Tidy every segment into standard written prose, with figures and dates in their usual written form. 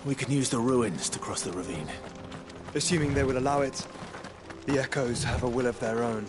We can use the ruins to cross the ravine. Assuming they will allow it. The echoes have a will of their own.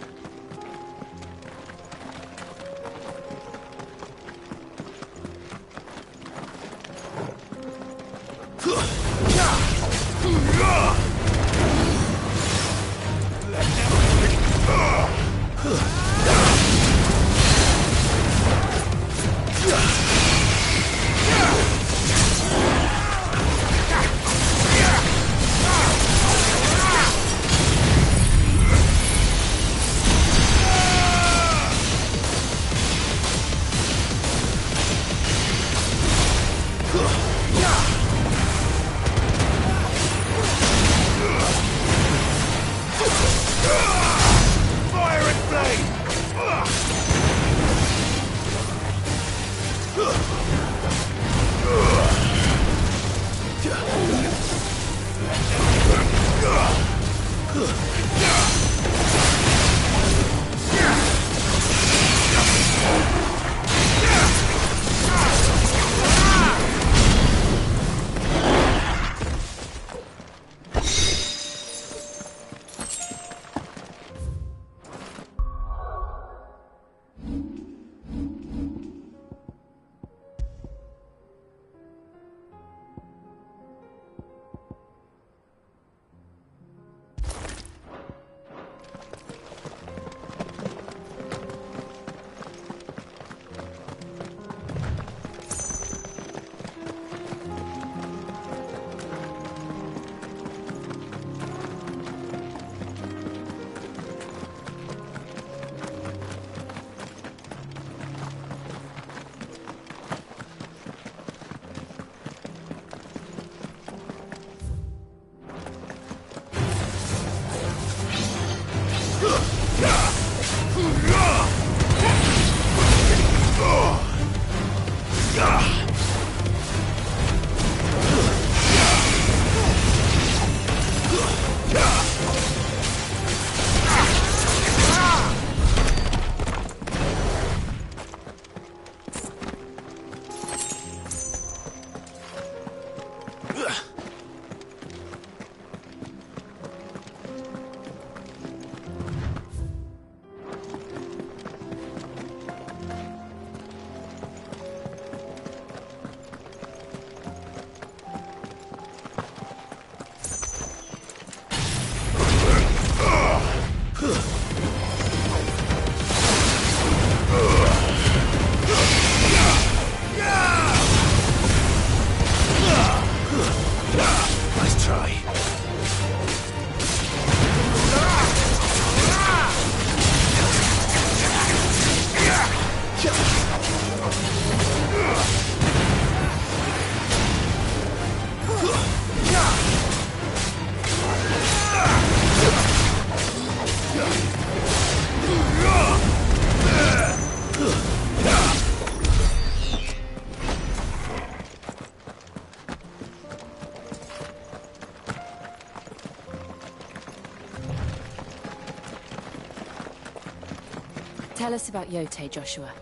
Tell us about Yote, Joshua.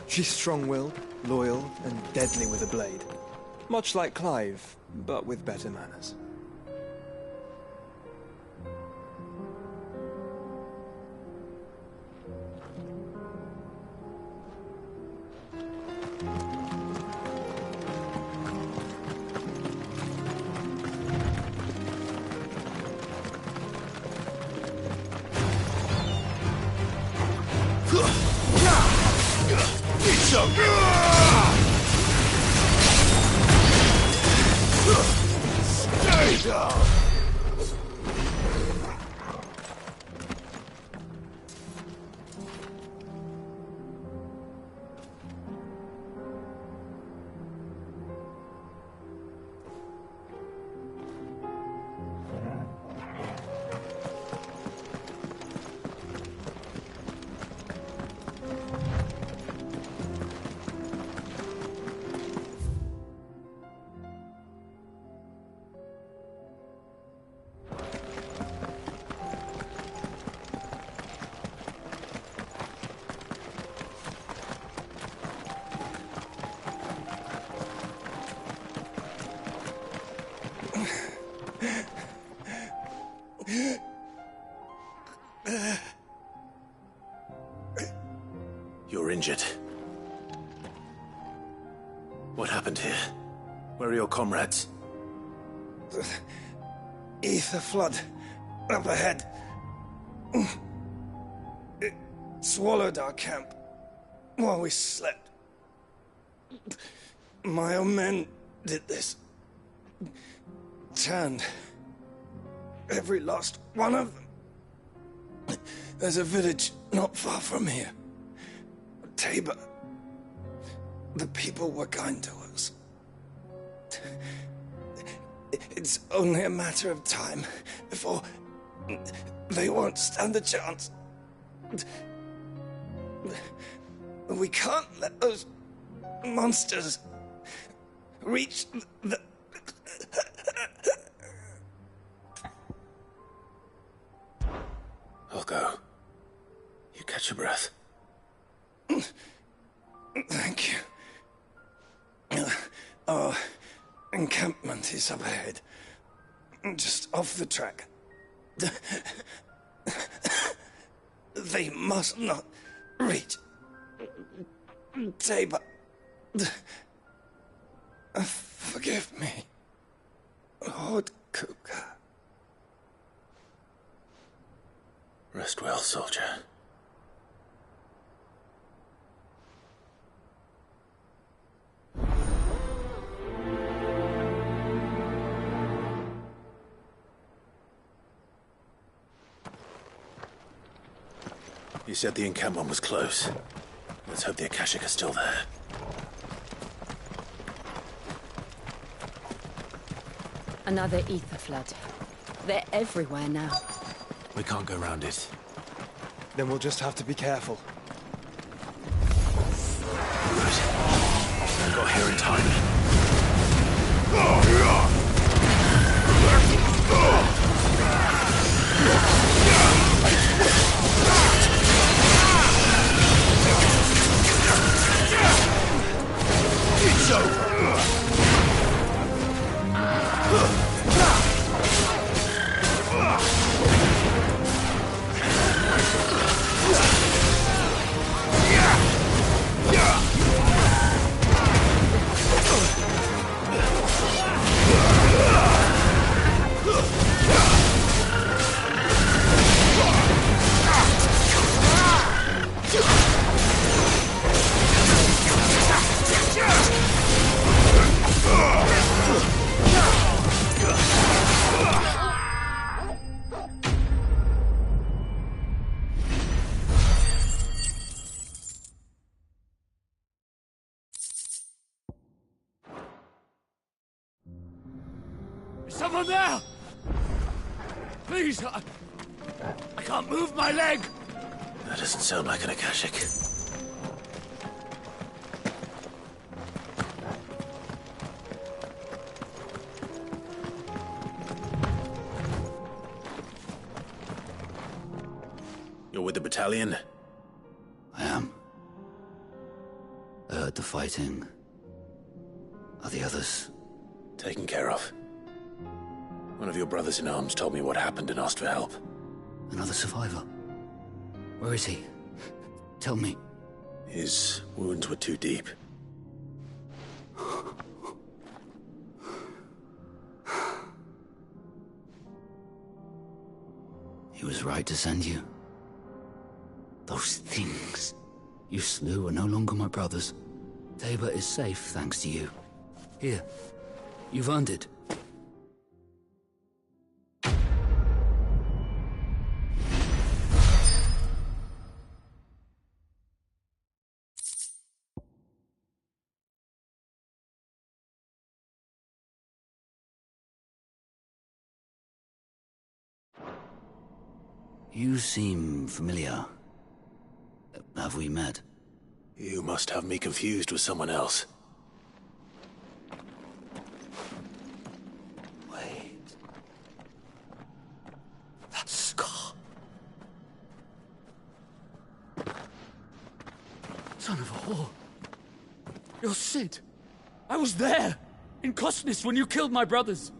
She's strong-willed, loyal, and deadly with a blade. Much like Clive, but with better manners. Stay down! You're injured. What happened here? Where are your comrades? The ether flood up ahead. It swallowed our camp while we slept. My own men did this. Turned every last one of them. There's a village not far from here. Tabor. The people were kind to us. It's only a matter of time before they won't stand a chance. We can't let those monsters reach the... I'll go. You catch your breath. Thank you. Our encampment is up ahead. Just off the track. They must not reach Tabor. Forgive me, Lord Kupka. Rest well, soldier. You said the encampment was close. Let's hope the Akashic are still there. Another ether flood. They're everywhere now. We can't go round it. Then we'll just have to be careful. Good. I got here in time. It's over. Someone there! Please, I can't move my leg! That doesn't sound like an Akashic. You're with the battalion? I am. I heard the fighting. Are the others? Taken care of. One of your brothers in arms told me what happened and asked for help. Another survivor? Where is he? Tell me. His wounds were too deep. He was right to send you. Those things you slew are no longer my brothers. Tabor is safe thanks to you. Here, you've earned it. You seem familiar. Have we met? You must have me confused with someone else. Wait. That scar. Son of a whore. You're Sid. I was there, in Cosnis, when you killed my brothers.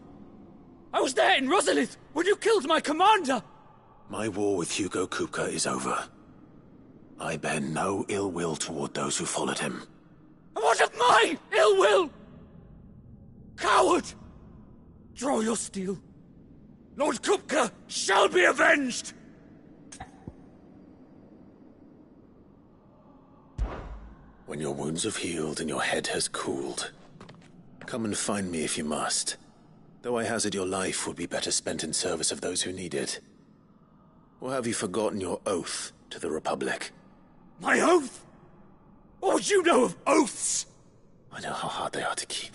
I was there in Rosalith, when you killed my commander! My war with Hugo Kupka is over. I bear no ill will toward those who followed him. And what of my ill will? Coward! Draw your steel. Lord Kupka shall be avenged! When your wounds have healed and your head has cooled, come and find me if you must. Though I hazard your life would be better spent in service of those who need it. Or have you forgotten your oath to the Republic? My oath? What would you know of oaths? I know how hard they are to keep.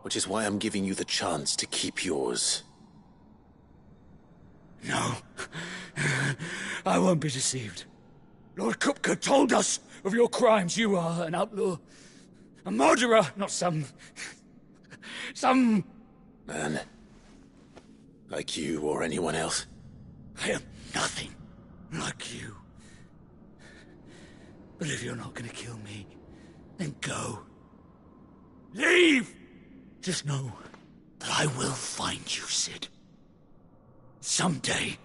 Which is why I'm giving you the chance to keep yours. No. I won't be deceived. Lord Kupka told us of your crimes. You are an outlaw. A murderer, not some... Man. Like you or anyone else. I am nothing like you. But if you're not gonna kill me, then go. Leave! Just know that I will find you, Cid. Someday.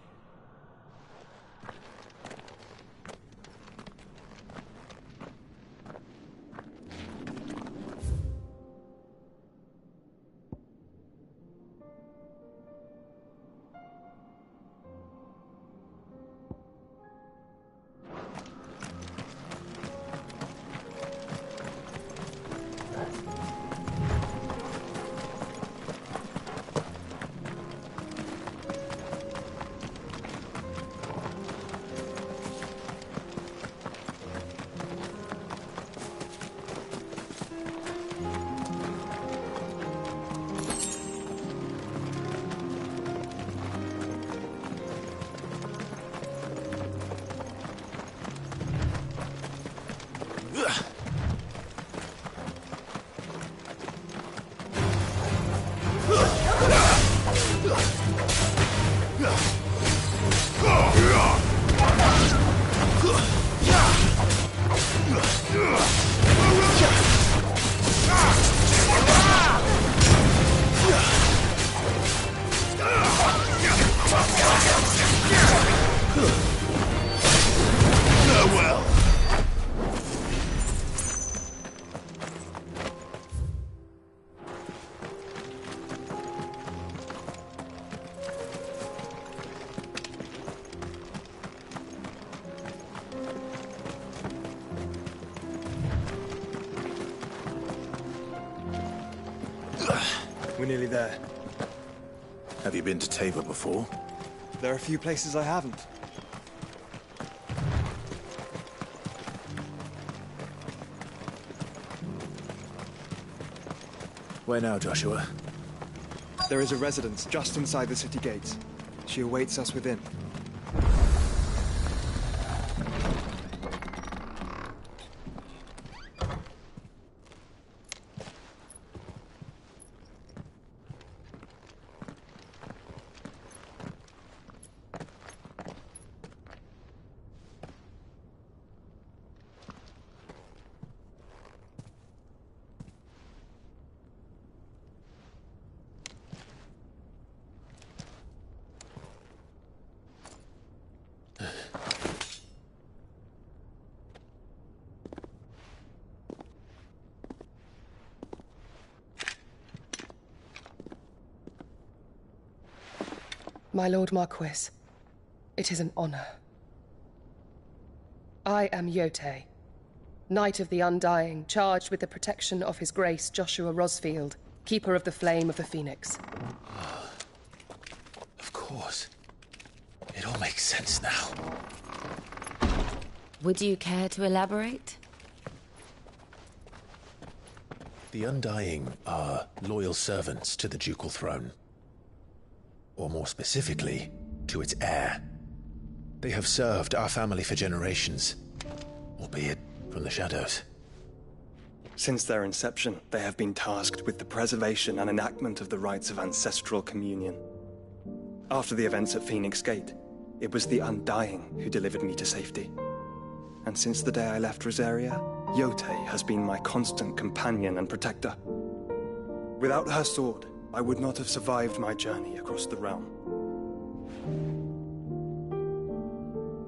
We're nearly there. Have you been to Tabor before? There are a few places I haven't. Where now, Joshua? There is a residence just inside the city gates. She awaits us within. My Lord Marquis, it is an honor. I am Yote, Knight of the Undying, charged with the protection of His Grace Joshua Rosfield, Keeper of the Flame of the Phoenix. Of course. It all makes sense now. Would you care to elaborate? The Undying are loyal servants to the ducal throne. Or more specifically, to its heir. They have served our family for generations, albeit from the shadows. Since their inception, they have been tasked with the preservation and enactment of the rites of ancestral communion. After the events at Phoenix Gate, it was the Undying who delivered me to safety. And since the day I left Rosaria, Yote has been my constant companion and protector. Without her sword, I would not have survived my journey across the realm.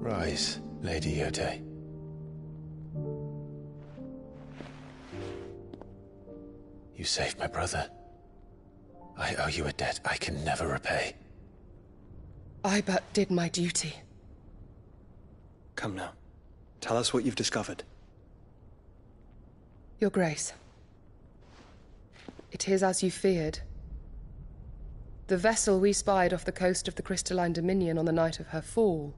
Rise. Lady Yote. You saved my brother. I owe you a debt I can never repay. I but did my duty. Come now. Tell us what you've discovered. Your Grace. It is as you feared. The vessel we spied off the coast of the Crystalline Dominion on the night of her fall.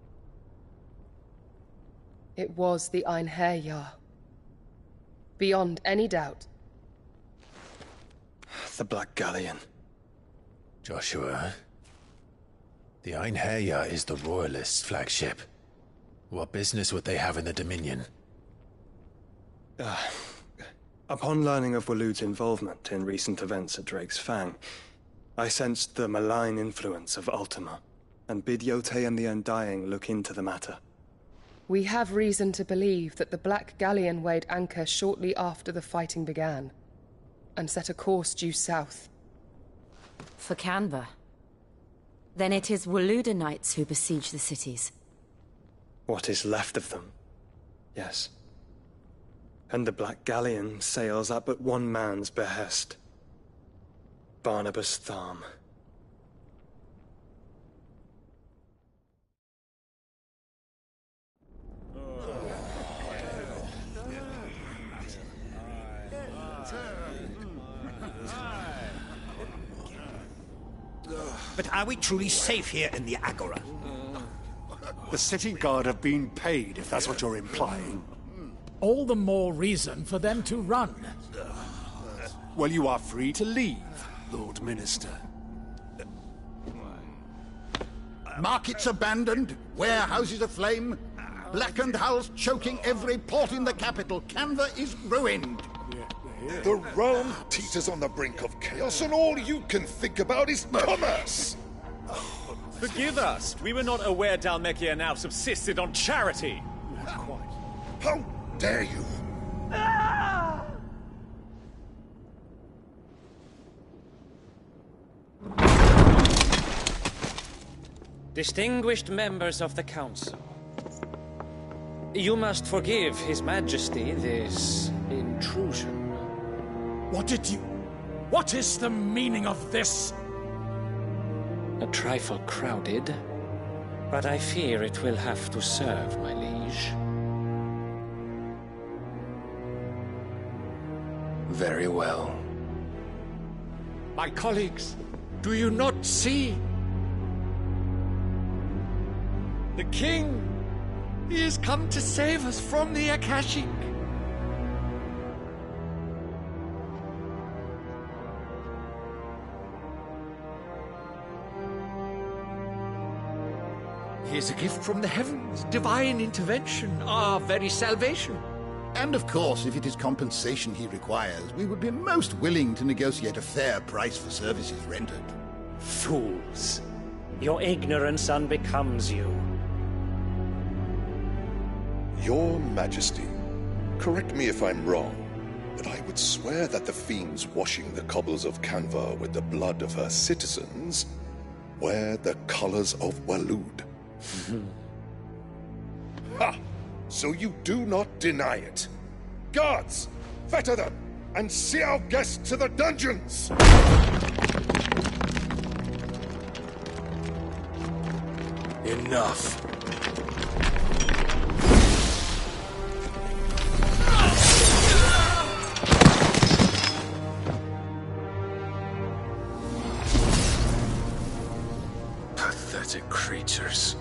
It was the Einherjar. Beyond any doubt. The Black Galleon. Joshua, the Einherjar is the Royalists' flagship. What business would they have in the Dominion? Upon learning of Waloed's involvement in recent events at Drake's Fang, I sensed the malign influence of Ultima, and bid Yote and the Undying look into the matter. We have reason to believe that the Black Galleon weighed anchor shortly after the fighting began, and set a course due south. For Kanver. Then it is Waloed knights who besiege the cities. What is left of them, yes. And the Black Galleon sails at but one man's behest. Barnabas Tharm. But are we truly safe here in the Agora? The city guard have been paid, if that's what you're implying. All the more reason for them to run. Well, you are free to leave, Lord Minister. Markets abandoned, warehouses aflame, blackened hulls choking every port in the capital. Kanver is ruined. The realm teeters on the brink of chaos, and all you can think about is commerce! Forgive us! We were not aware Dhalmekia now subsisted on charity! Not quite. How dare you! Distinguished members of the Council, you must forgive His Majesty this intrusion. What is the meaning of this? A trifle crowded, but I fear it will have to serve, my liege. Very well. My colleagues, do you not see? The king! He has come to save us from the Akashic! He is a gift from the heavens, divine intervention, our very salvation. And of course, if it is compensation he requires, we would be most willing to negotiate a fair price for services rendered. Fools! Your ignorance unbecomes you. Your Majesty, correct me if I'm wrong, but I would swear that the fiends washing the cobbles of Kanver with the blood of her citizens wear the colors of Waloed. Ha! So you do not deny it. Guards, fetter them, and see our guests to the dungeons! Enough. Pathetic creatures.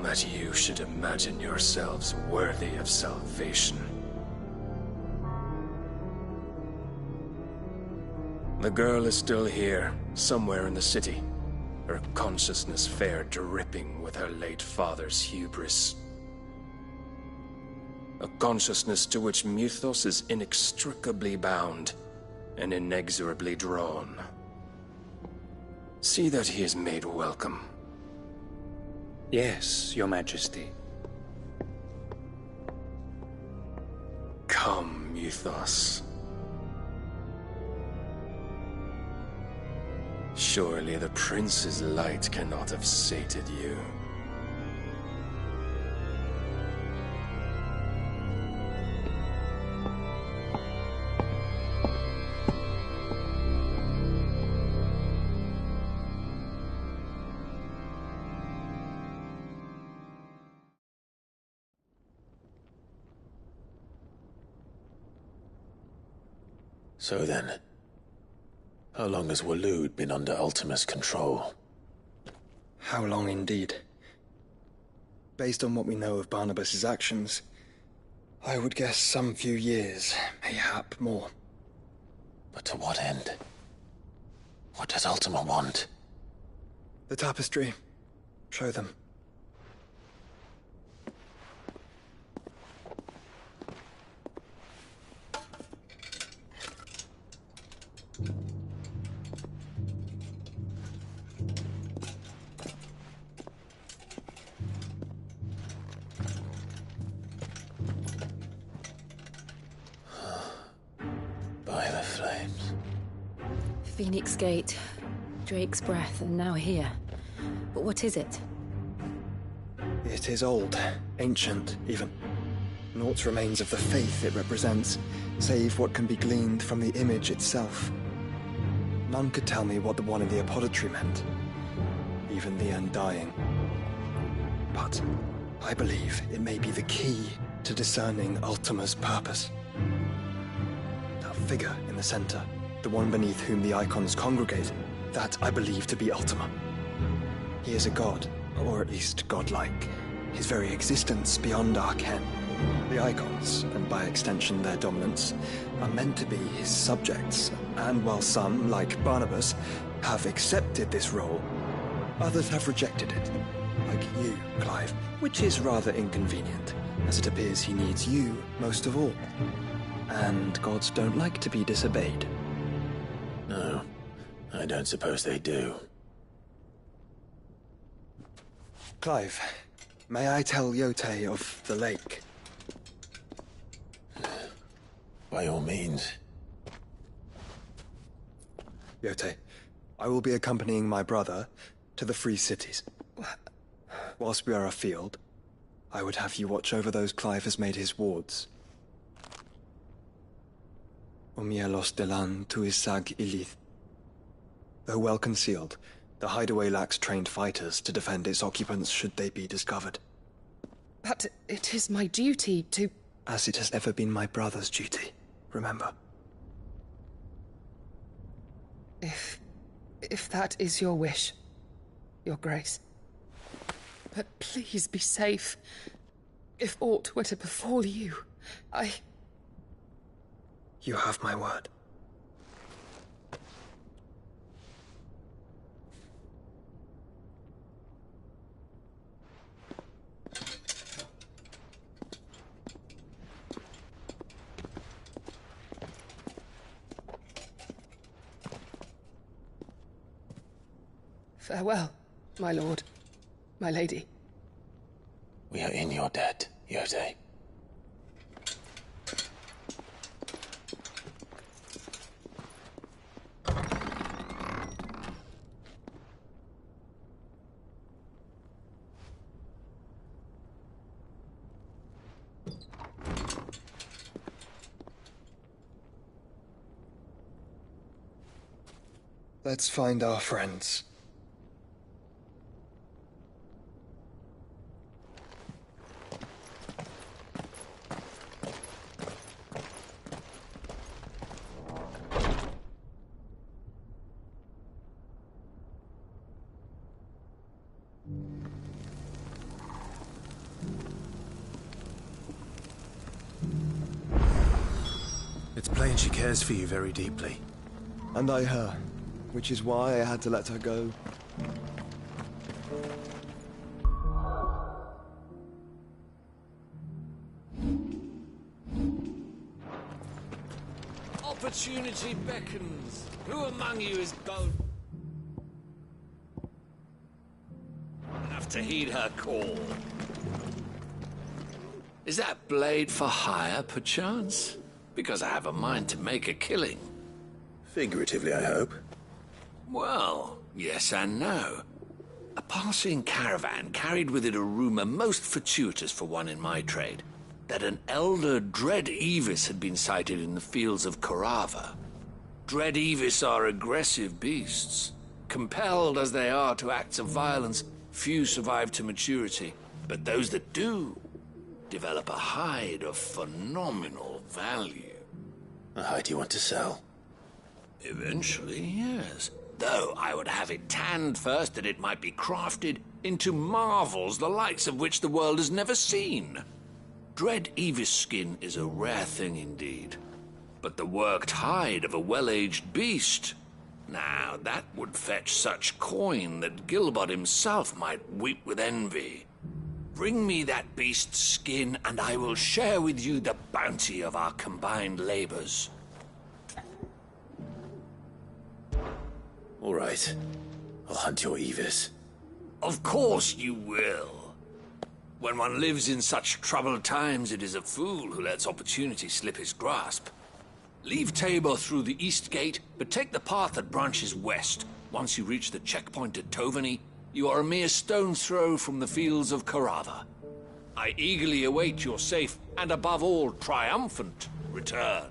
That you should imagine yourselves worthy of salvation. The girl is still here, somewhere in the city. Her consciousness fair dripping with her late father's hubris. A consciousness to which Mythos is inextricably bound and inexorably drawn. See that he is made welcome. Yes, Your Majesty. Come, Mythos. Surely the prince's light cannot have sated you. So then, how long has Waloed been under Ultima's control? How long indeed? Based on what we know of Barnabas's actions, I would guess some few years, mayhap more. But to what end? What does Ultima want? The tapestry. Show them. By the flames. Phoenix Gate, Drake's Breath, and now here. But what is it? It is old, ancient, even. Naught remains of the faith it represents, save what can be gleaned from the image itself. None could tell me what the one in the apothecary meant, even the Undying. But I believe it may be the key to discerning Ultima's purpose. That figure in the center, the one beneath whom the icons congregate, that I believe to be Ultima. He is a god, or at least godlike, his very existence beyond our ken. The icons, and by extension their dominance, are meant to be his subjects, and while some, like Barnabas, have accepted this role, others have rejected it, like you, Clive, which is rather inconvenient, as it appears he needs you most of all. And gods don't like to be disobeyed. No, I don't suppose they do. Clive, may I tell Yote of the lake? By all means. Yote, I will be accompanying my brother to the Free Cities. Whilst we are afield, I would have you watch over those Clive has made his wards. Umielos delan tuisag ilith. Though well concealed, the hideaway lacks trained fighters to defend its occupants should they be discovered. But it is my duty to... As it has ever been my brother's duty, remember. If that is your wish, Your Grace. But please be safe. If aught were to befall you, You have my word. Farewell, my lord, my lady. We are in your debt, Yote. Let's find our friends. It's plain she cares for you very deeply. And I her, which is why I had to let her go. Opportunity beckons. Who among you is bold enough to heed her call? Is that blade for hire, perchance? Because I have a mind to make a killing. Figuratively, I hope. Well, Yes and no. A passing caravan carried with it a rumor most fortuitous for one in my trade, that an elder Dread Evis had been sighted in the fields of Korava. Dread Evis are aggressive beasts. Compelled as they are to acts of violence, few survive to maturity, but those that do develop a hide of phenomenal value. A hide you want to sell? Eventually, yes. Though I would have it tanned first that it might be crafted into marvels the likes of which the world has never seen. Dread Evis skin is a rare thing indeed. But the worked hide of a well-aged beast, now that would fetch such coin that Gilbert himself might weep with envy. Bring me that beast's skin, and I will share with you the bounty of our combined labors. All right. I'll hunt your Evis. Of course you will. When one lives in such troubled times, it is a fool who lets opportunity slip his grasp. Leave Tabor through the east gate, but take the path that branches west. Once you reach the checkpoint at Tovany, you are a mere stone's throw from the fields of Korava. I eagerly await your safe, and above all, triumphant return.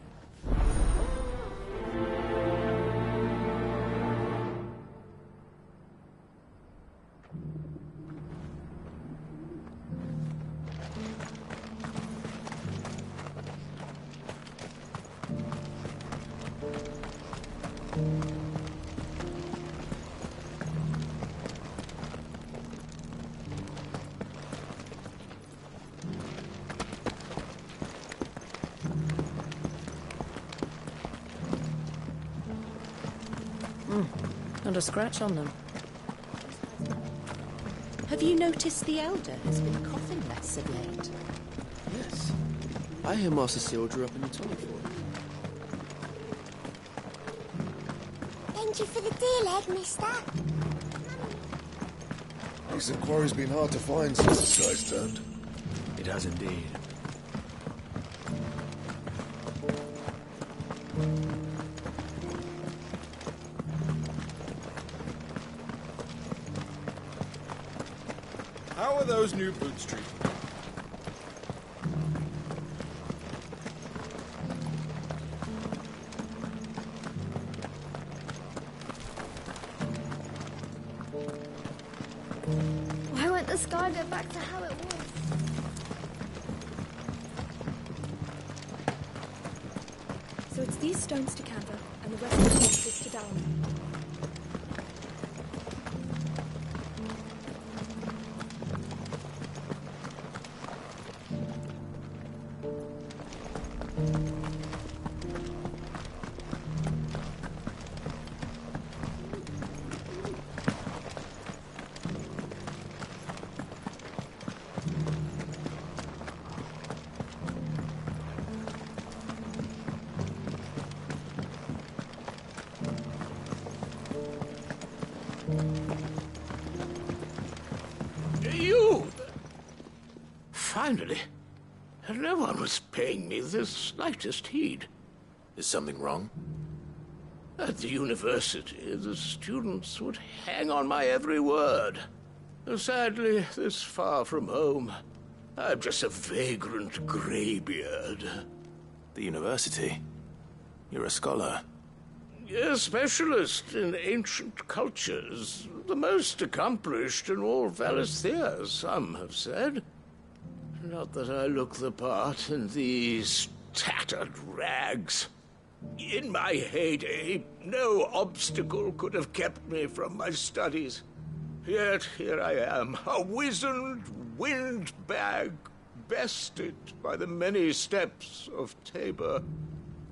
Not a scratch on them. Have you noticed the Elder has been coughing less of late? Yes. I hear Master Seal drew up a new tonic for him. Thank you for the deal, Ed, mister. This inquiry's been hard to find since the sky's turned. It has indeed. How are those new boots treated? Why won't the sky go back to how it was? So it's these stones to Kanver, and the rest of the horses to Dalman. You! Finally. No one was paying me the slightest heed. Is something wrong? At the university, the students would hang on my every word. Sadly, this far from home, I'm just a vagrant greybeard. The university? You're a scholar. A specialist in ancient cultures. The most accomplished in all Valisthea, some have said. Not that I look the part in these tattered rags. In my heyday, no obstacle could have kept me from my studies. Yet here I am, a wizened windbag, bested by the many steps of Tabor.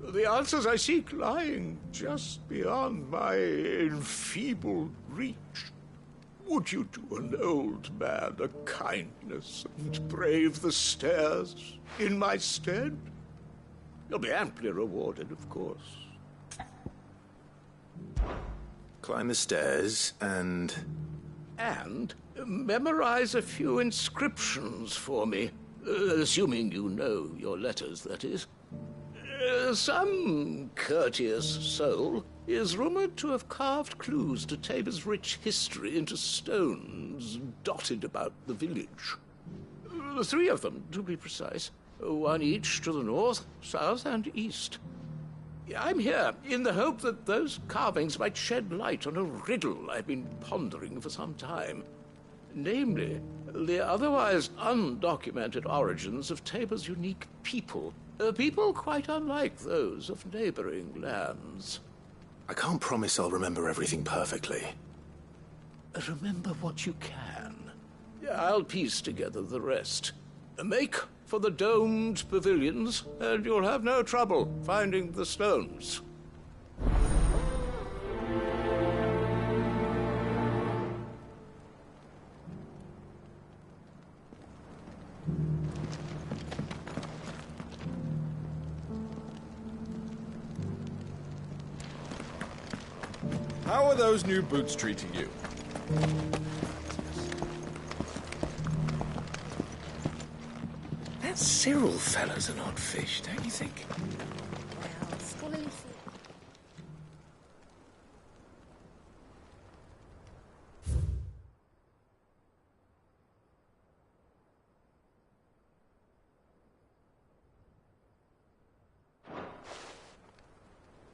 The answers I seek lying just beyond my enfeebled reach. Would you do an old man a kindness and brave the stairs in my stead? You'll be amply rewarded, of course. Climb the stairs and... And memorize a few inscriptions for me, assuming you know your letters, that is. Some courteous soul is rumoured to have carved clues to Tabor's rich history into stones dotted about the village. 3 of them, to be precise. 1 each to the north, south, and east. I'm here in the hope that those carvings might shed light on a riddle I've been pondering for some time. Namely, the otherwise undocumented origins of Tabor's unique people. A people quite unlike those of neighboring lands. I can't promise I'll remember everything perfectly. Remember what you can. I'll piece together the rest. Make for the domed pavilions, and you'll have no trouble finding the stones. How are those new boots treating you? That Cyril fellow's an odd fish, don't you think?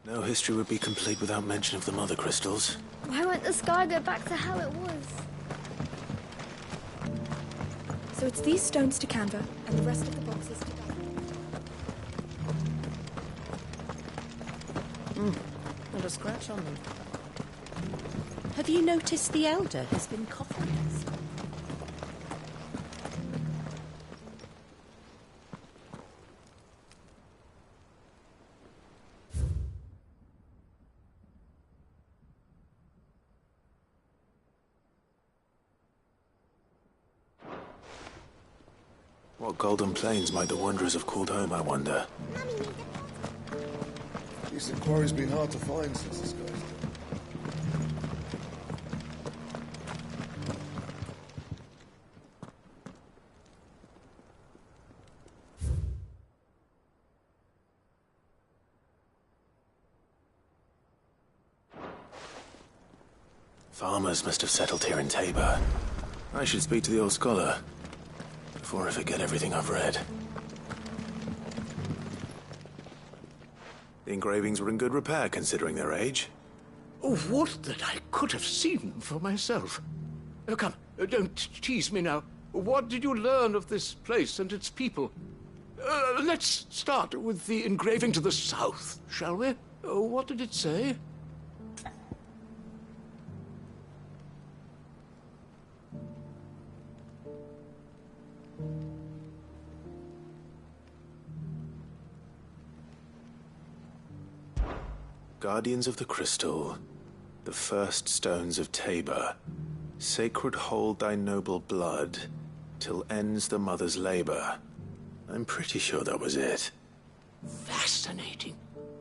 No history would be complete without mention of the Mother Crystals. Why won't the sky go back to how it was? So it's these stones to Kanver, and the rest of the boxes to Dad. Not a scratch on them. Have you noticed the Elder has been coffinless? What golden plains might the wanderers have called home, I wonder? These quarry's been hard to find since this guy's dead. Farmers must have settled here in Tabor. I should speak to the old scholar before I forget everything I've read. The engravings were in good repair, considering their age. Oh, would that I could have seen them for myself. Oh, come, don't tease me now. What did you learn of this place and its people? Let's start with the engraving to the south, shall we? What did it say? Guardians of the Crystal, the first stones of Tabor, sacred hold thy noble blood, till ends the mother's labor. I'm pretty sure that was it. Fascinating.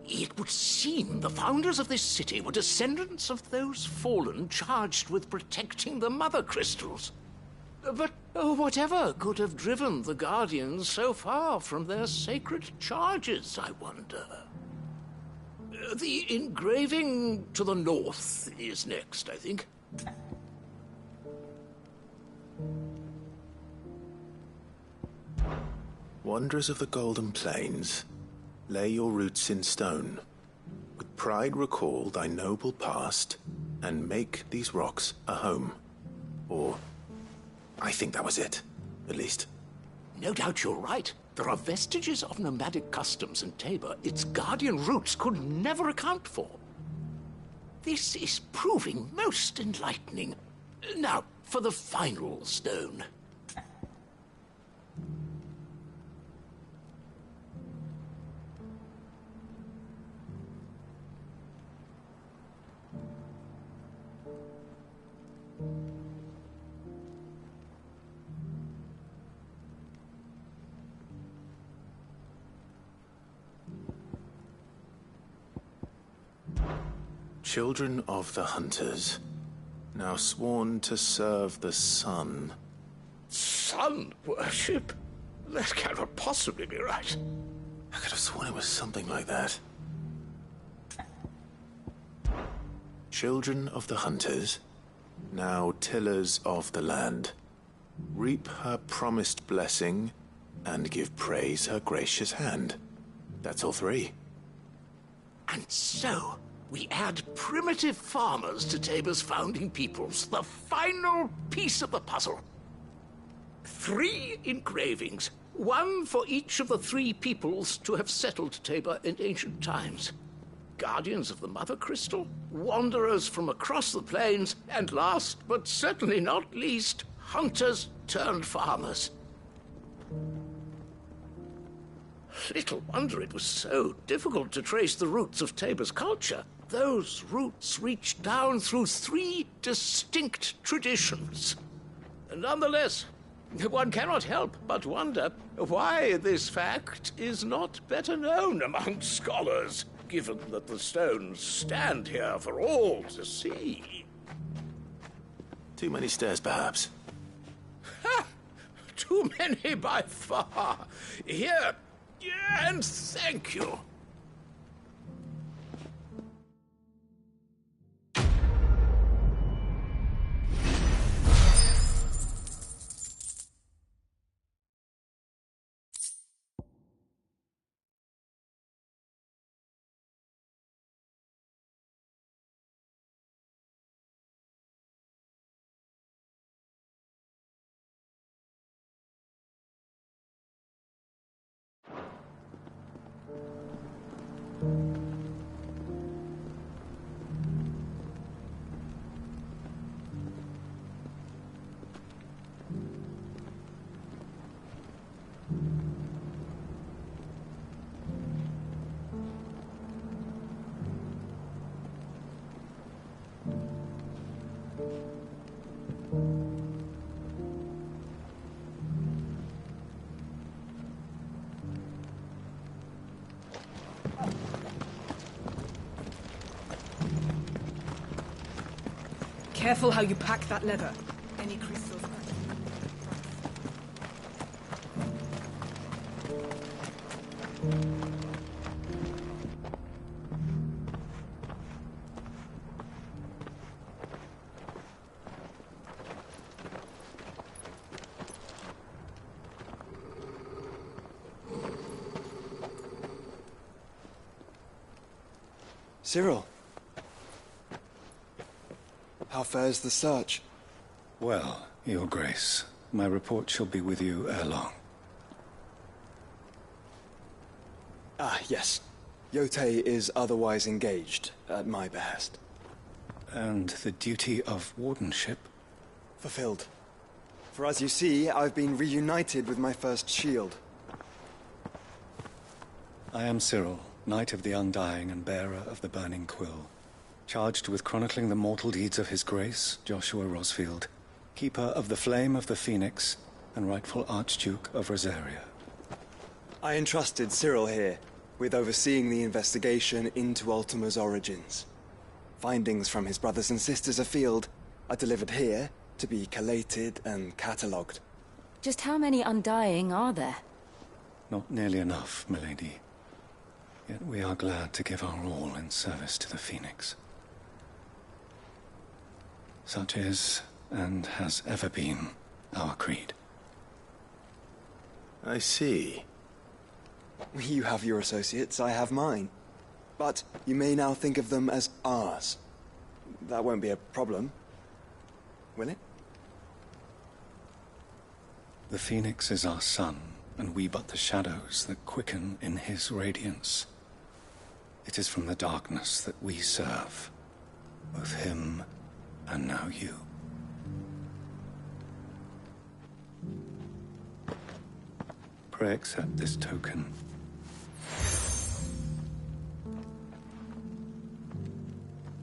It would seem the founders of this city were descendants of those fallen charged with protecting the Mother Crystals. But whatever could have driven the Guardians so far from their sacred charges, I wonder? The engraving to the north is next, I think. Wanderers of the Golden Plains, lay your roots in stone. With pride recall thy noble past, and make these rocks a home. Or, I think that was it, at least. No doubt you're right. There are vestiges of nomadic customs in Tabor its guardian roots could never account for. This is proving most enlightening. Now, for the final stone. Children of the Hunters, now sworn to serve the sun. Sun worship? That cannot possibly be right. I could have sworn it was something like that. Children of the hunters, now tillers of the land, reap her promised blessing and give praise her gracious hand. That's all three. And so, we add primitive farmers to Tabor's founding peoples, the final piece of the puzzle. 3 engravings, 1 for each of the 3 peoples to have settled Tabor in ancient times. Guardians of the Mother Crystal, wanderers from across the plains, and last but certainly not least, hunters turned farmers. Little wonder it was so difficult to trace the roots of Tabor's culture. Those roots reach down through 3 distinct traditions. Nonetheless, one cannot help but wonder why this fact is not better known among scholars, given that the stones stand here for all to see. Too many stairs, perhaps. Ha! Too many by far. Here, and thank you. Careful how you pack that leather. Any crystals? Cyril. How fares the search? Well, Your Grace, my report shall be with you ere long. Ah, yes. Yotei is otherwise engaged, at my behest. And the duty of wardenship? Fulfilled. For as you see, I've been reunited with my first shield. I am Cyril, Knight of the Undying and bearer of the Burning Quill, charged with chronicling the mortal deeds of His Grace, Joshua Rosfield, Keeper of the Flame of the Phoenix, and rightful Archduke of Rosaria. I entrusted Cyril here with overseeing the investigation into Ultima's origins. Findings from his brothers and sisters afield are delivered here to be collated and catalogued. Just how many Undying are there? Not nearly enough, milady. Yet we are glad to give our all in service to the Phoenix. Such is, and has ever been, our creed. I see. You have your associates, I have mine. But you may now think of them as ours. That won't be a problem, will it? The Phoenix is our sun, and we but the shadows that quicken in his radiance. It is from the darkness that we serve, both him and now you. Pray accept this token.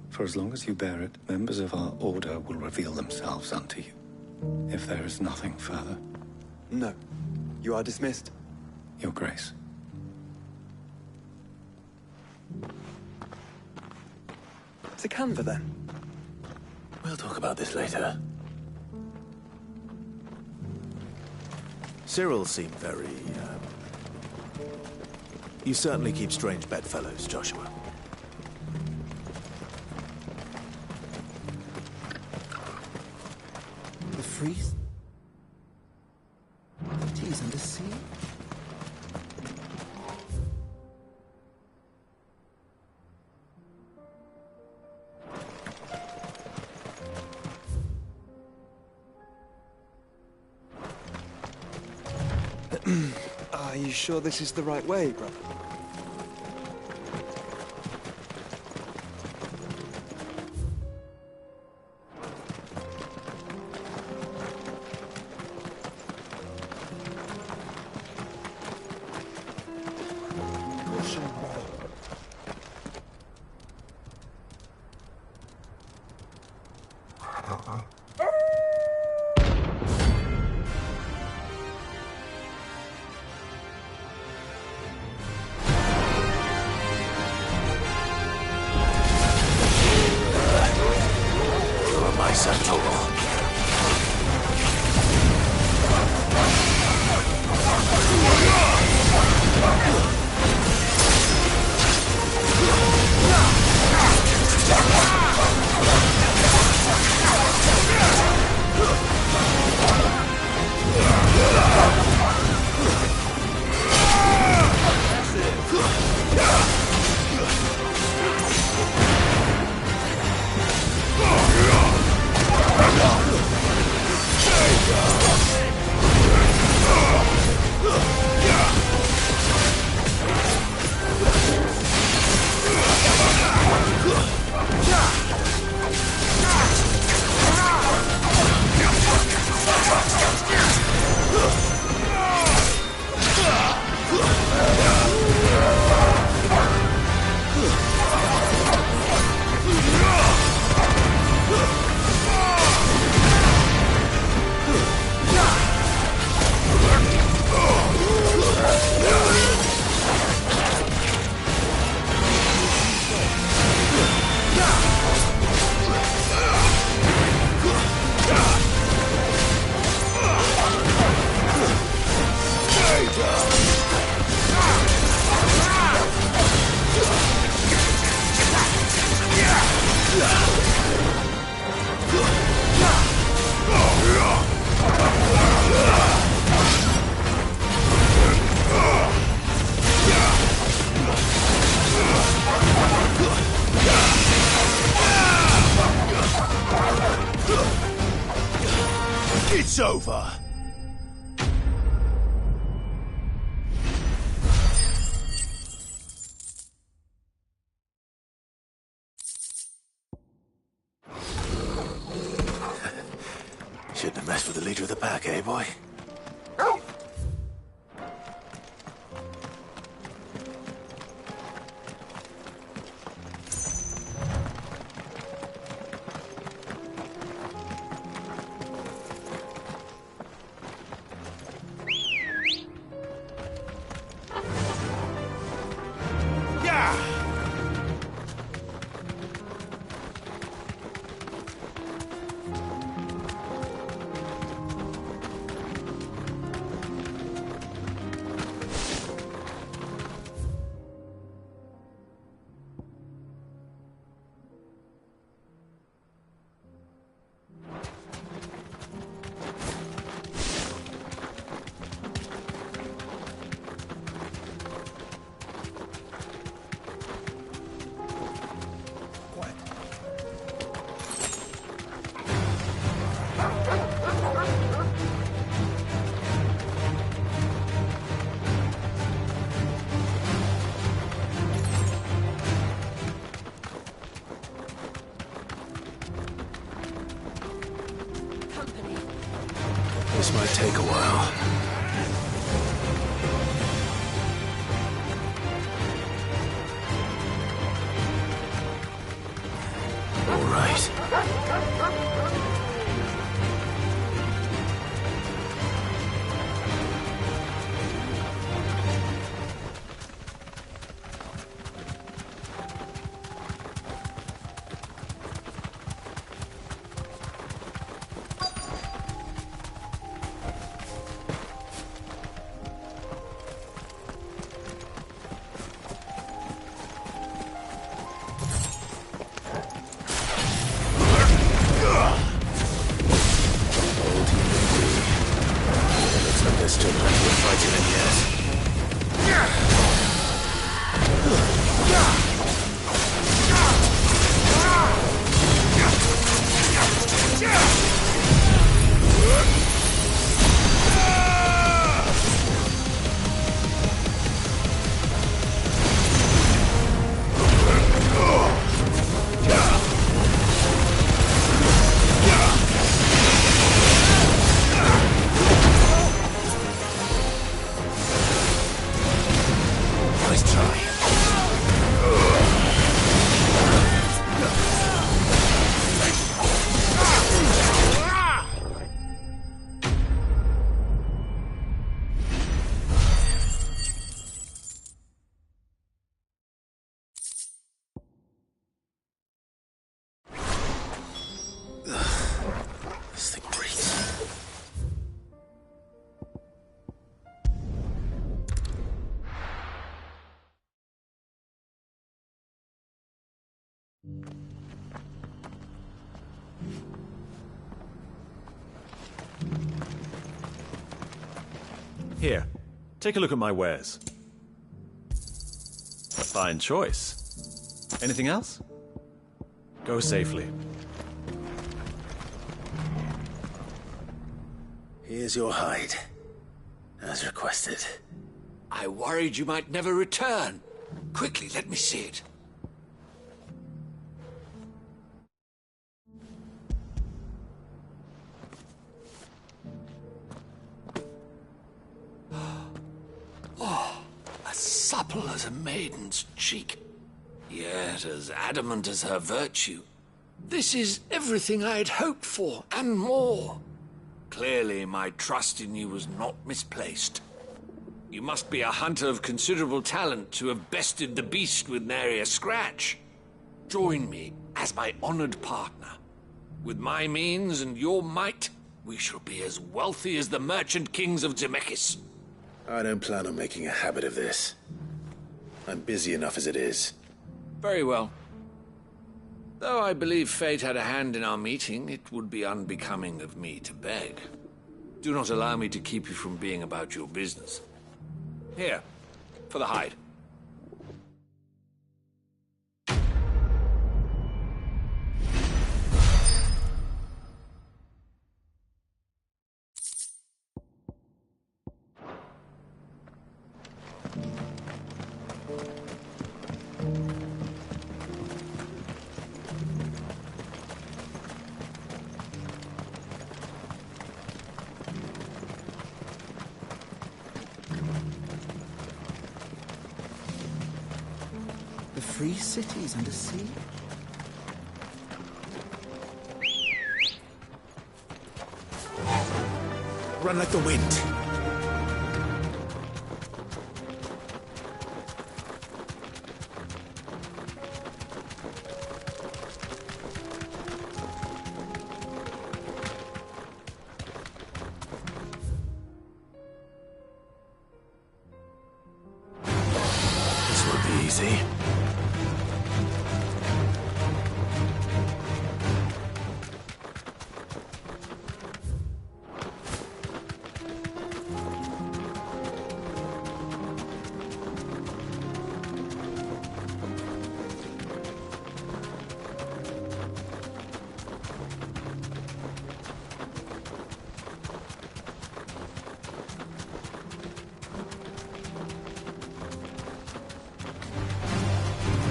For as long as you bear it, members of our order will reveal themselves unto you. If there is nothing further. No. You are dismissed. Your Grace. To Kanver, then. We'll talk about this later. Cyril seemed very, You certainly keep strange bedfellows, Joshua. freeze? Teas under sea? Are you sure this is the right way, brother? It's over! Shouldn't have messed with the leader of the pack, eh, boy? This might take a while. All right. There's still plenty of fighting in yet. Nice try. This thing breathes. Here, take a look at my wares. A fine choice. Anything else? Go safely. Here's your hide, as requested. I worried you might never return. Quickly, let me see it. Oh, as supple as a maiden's cheek, yet as adamant as her virtue. This is everything I had hoped for, and more. Clearly, my trust in you was not misplaced. You must be a hunter of considerable talent to have bested the beast with nary a scratch. Join me as my honored partner. With my means and your might, we shall be as wealthy as the merchant kings of Zemeckis. I don't plan on making a habit of this. I'm busy enough as it is. Very well. Though I believe fate had a hand in our meeting, it would be unbecoming of me to beg. Do not allow me to keep you from being about your business. Here, for the hide. The free cities under siege? Run like the wind. This won't be easy.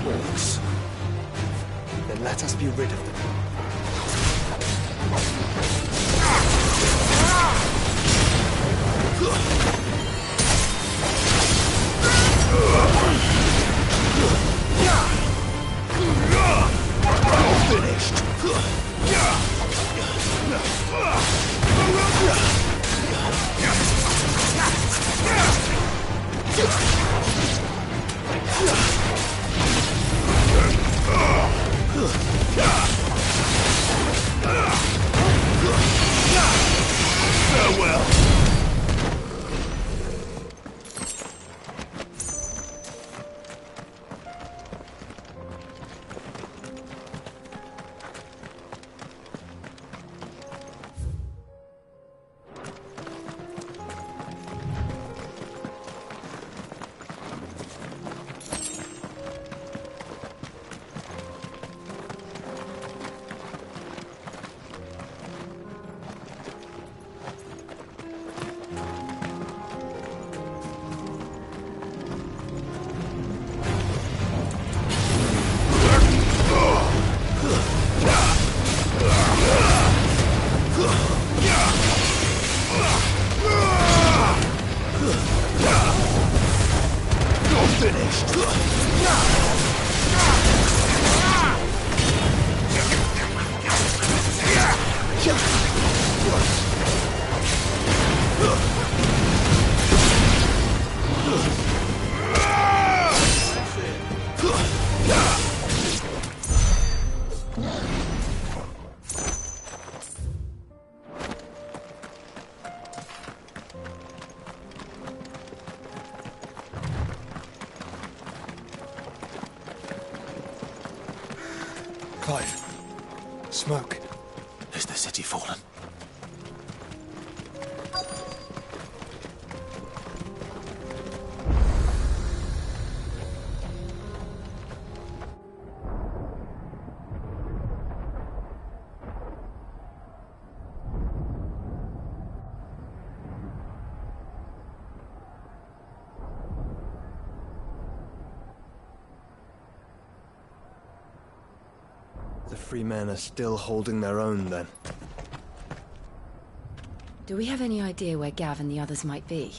Orcs. Then let us be rid of them. Finished. Clive. Smoke. Is the city fallen? The free men are still holding their own, then. Do we have any idea where Gav and the others might be?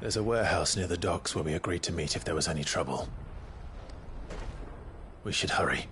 There's a warehouse near the docks where we agreed to meet if there was any trouble. We should hurry.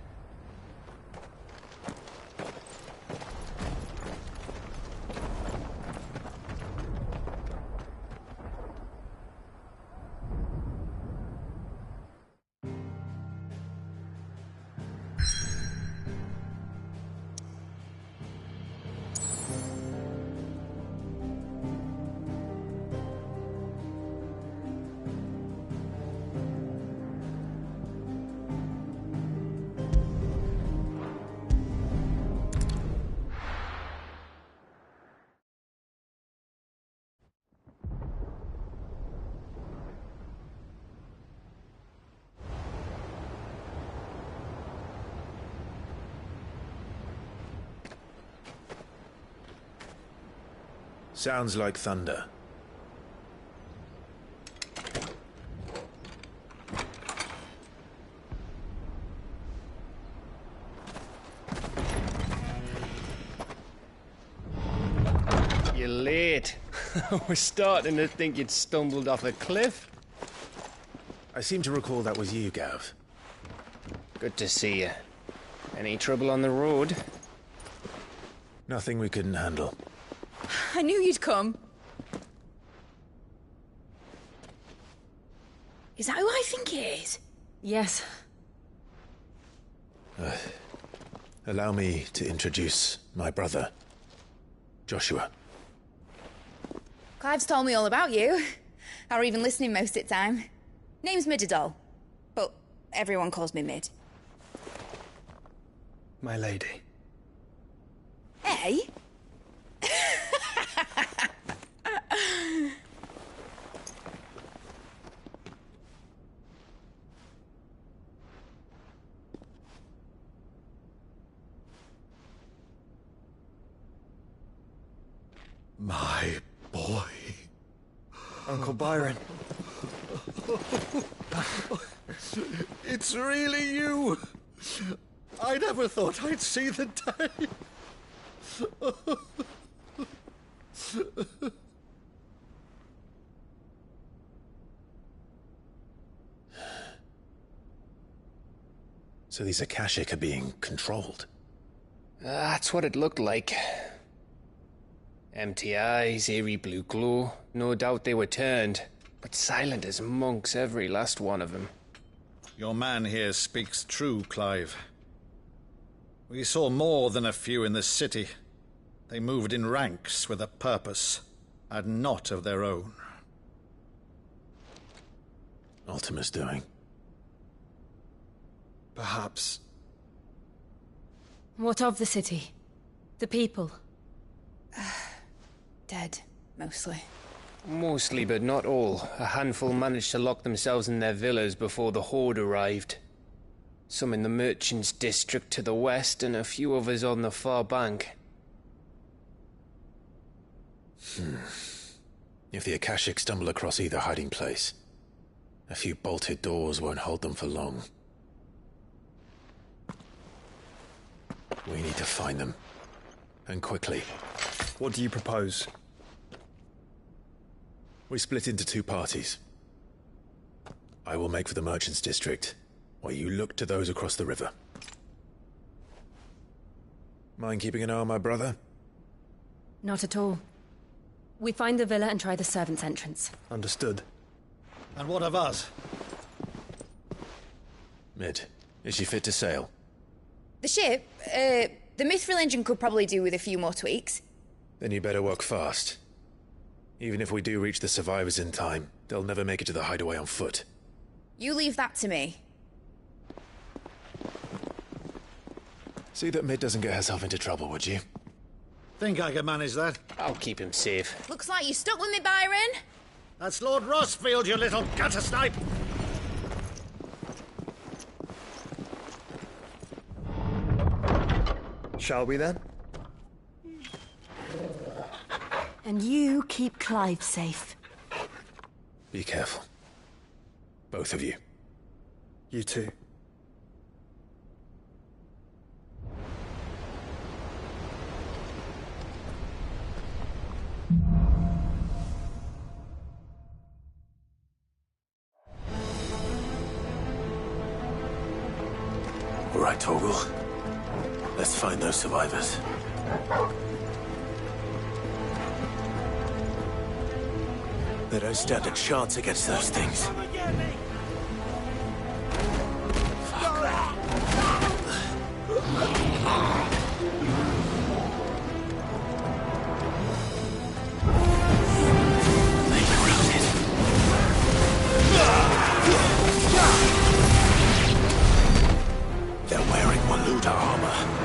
Sounds like thunder. You're late. We're starting to think you'd stumbled off a cliff. I seem to recall that was you, Gav. Good to see you. Any trouble on the road? Nothing we couldn't handle. I knew you'd come. Is that who I think it is? Yes. Allow me to introduce my brother, Joshua. Clive's told me all about you. Or even listening most of the time. Name's Midadol, but everyone calls me Mid. My lady. Hey? My boy. Uncle Byron. It's really you. I never thought I'd see the day. So these Akashic are being controlled? That's what it looked like. Empty eyes, eerie blue glow. No doubt they were turned, but silent as monks, every last one of them. Your man here speaks true, Clive. We saw more than a few in this city. They moved in ranks with a purpose, and not of their own. Ultima's doing. Perhaps. What of the city? The people? Dead, mostly. Mostly, but not all. A handful managed to lock themselves in their villas before the Horde arrived. Some in the merchants' district to the west, and a few others on the far bank. If the Akashic stumble across either hiding place, a few bolted doors won't hold them for long. We need to find them. And quickly. What do you propose? We split into two parties. I will make for the merchants' district, while you look to those across the river. Mind keeping an eye on my brother? Not at all. We find the villa and try the servants' entrance. Understood. And what of us? Mid, is she fit to sail? The ship, the mithril engine could probably do with a few more tweaks. Then you better work fast. Even if we do reach the survivors in time, they'll never make it to the hideaway on foot. You leave that to me. See that Mid doesn't get herself into trouble, would you? Think I can manage that? I'll keep him safe. Looks like you stuck with me, Byron. That's Lord Rossfield, you little gutter snipe! Shall we then? And you keep Clive safe. Be careful. Both of you. You too. All right, Torgal. Let's find those survivors. They don't stand a chance against those things. They're wearing Waluda armor.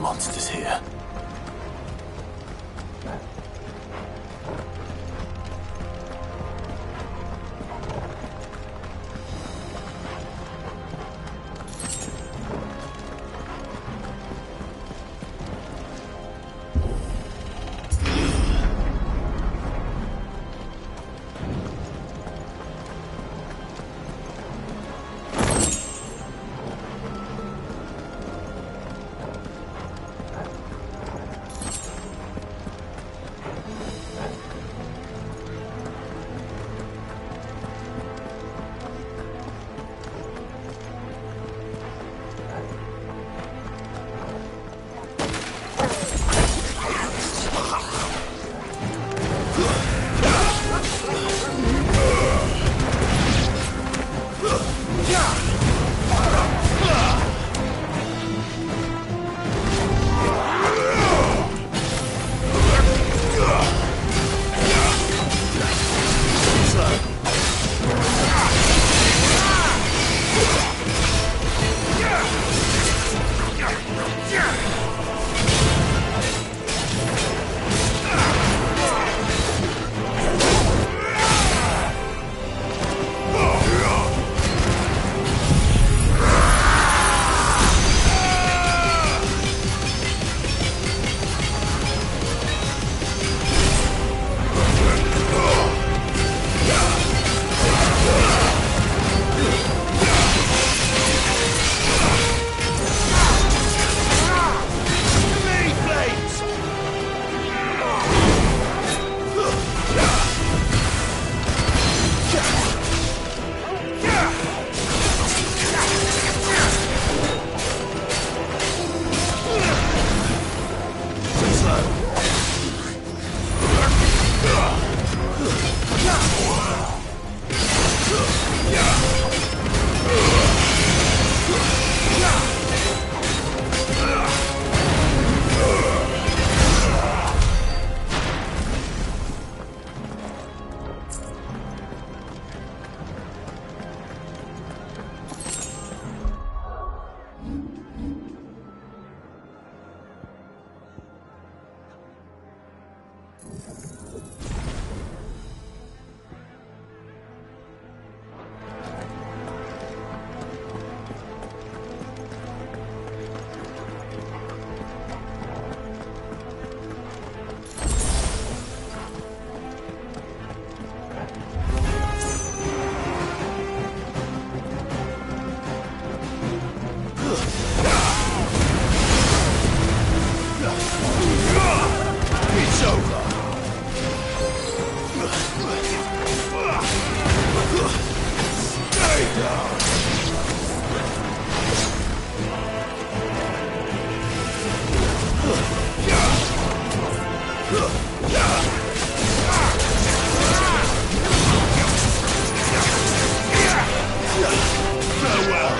monsters here. It's over. Stay down. Farewell.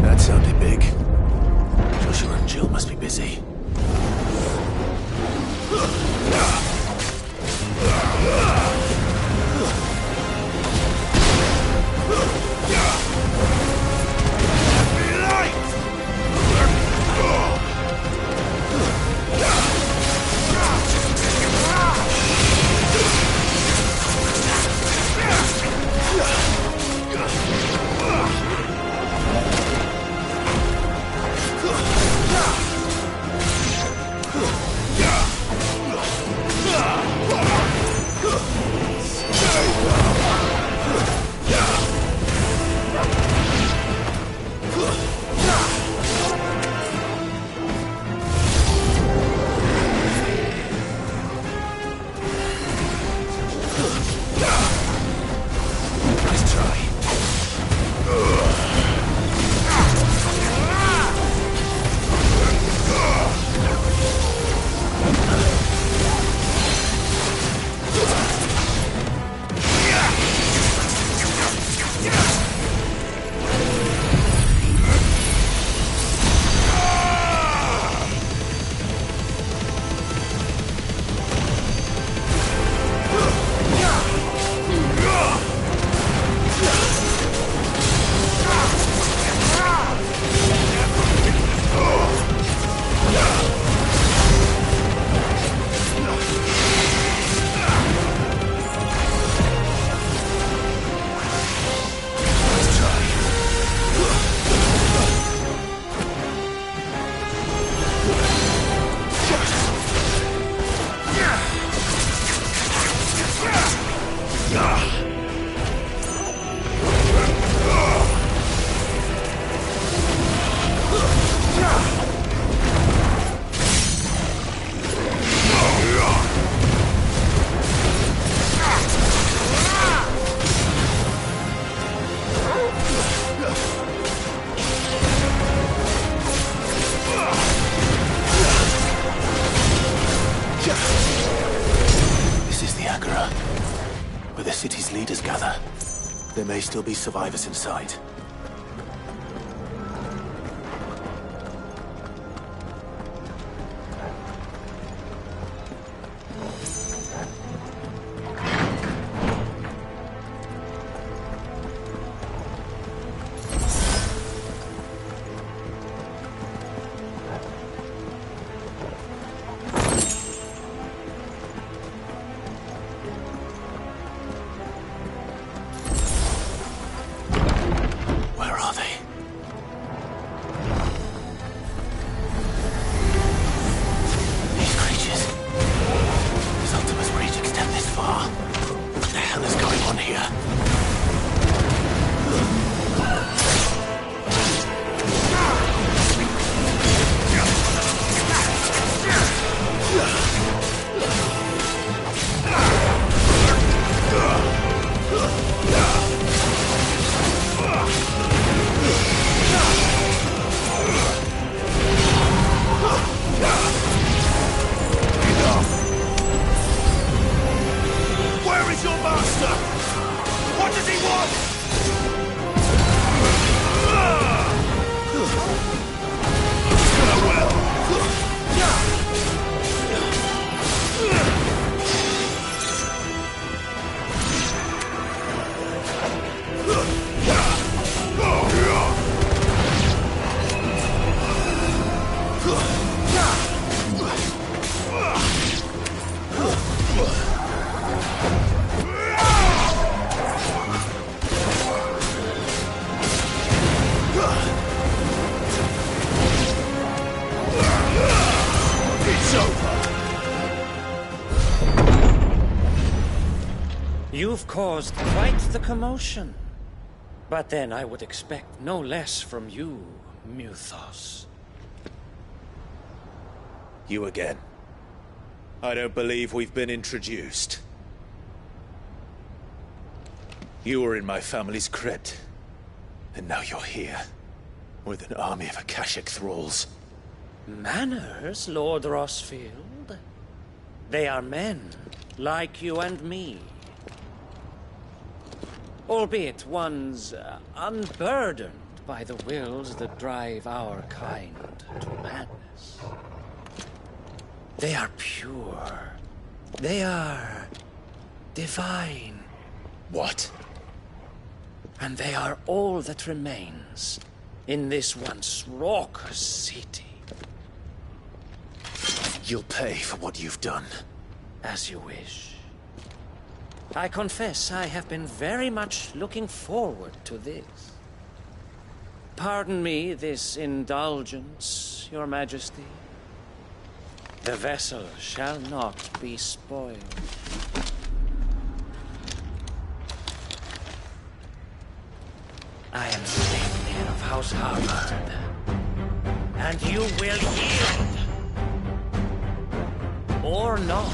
That sounded big. Joshua and Jill must be busy. Where the city's leaders gather. There may still be survivors inside. caused quite the commotion. But then I would expect no less from you, Muthos. You again. I don't believe we've been introduced. You were in my family's crypt, and now you're here, with an army of Akashic thralls. Manners, Lord Rosfield? They are men, like you and me. Albeit ones unburdened by the wills that drive our kind to madness. They are pure. They are divine. What? And they are all that remains in this once raucous city. You'll pay for what you've done. As you wish. I confess I have been very much looking forward to this. Pardon me this indulgence, Your Majesty. The vessel shall not be spoiled. I am Sleipnir of House Harvard, and you will yield. Or not.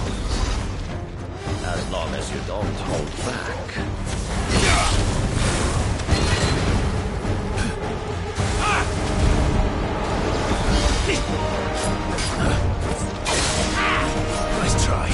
As long as you don't hold back. Nice try.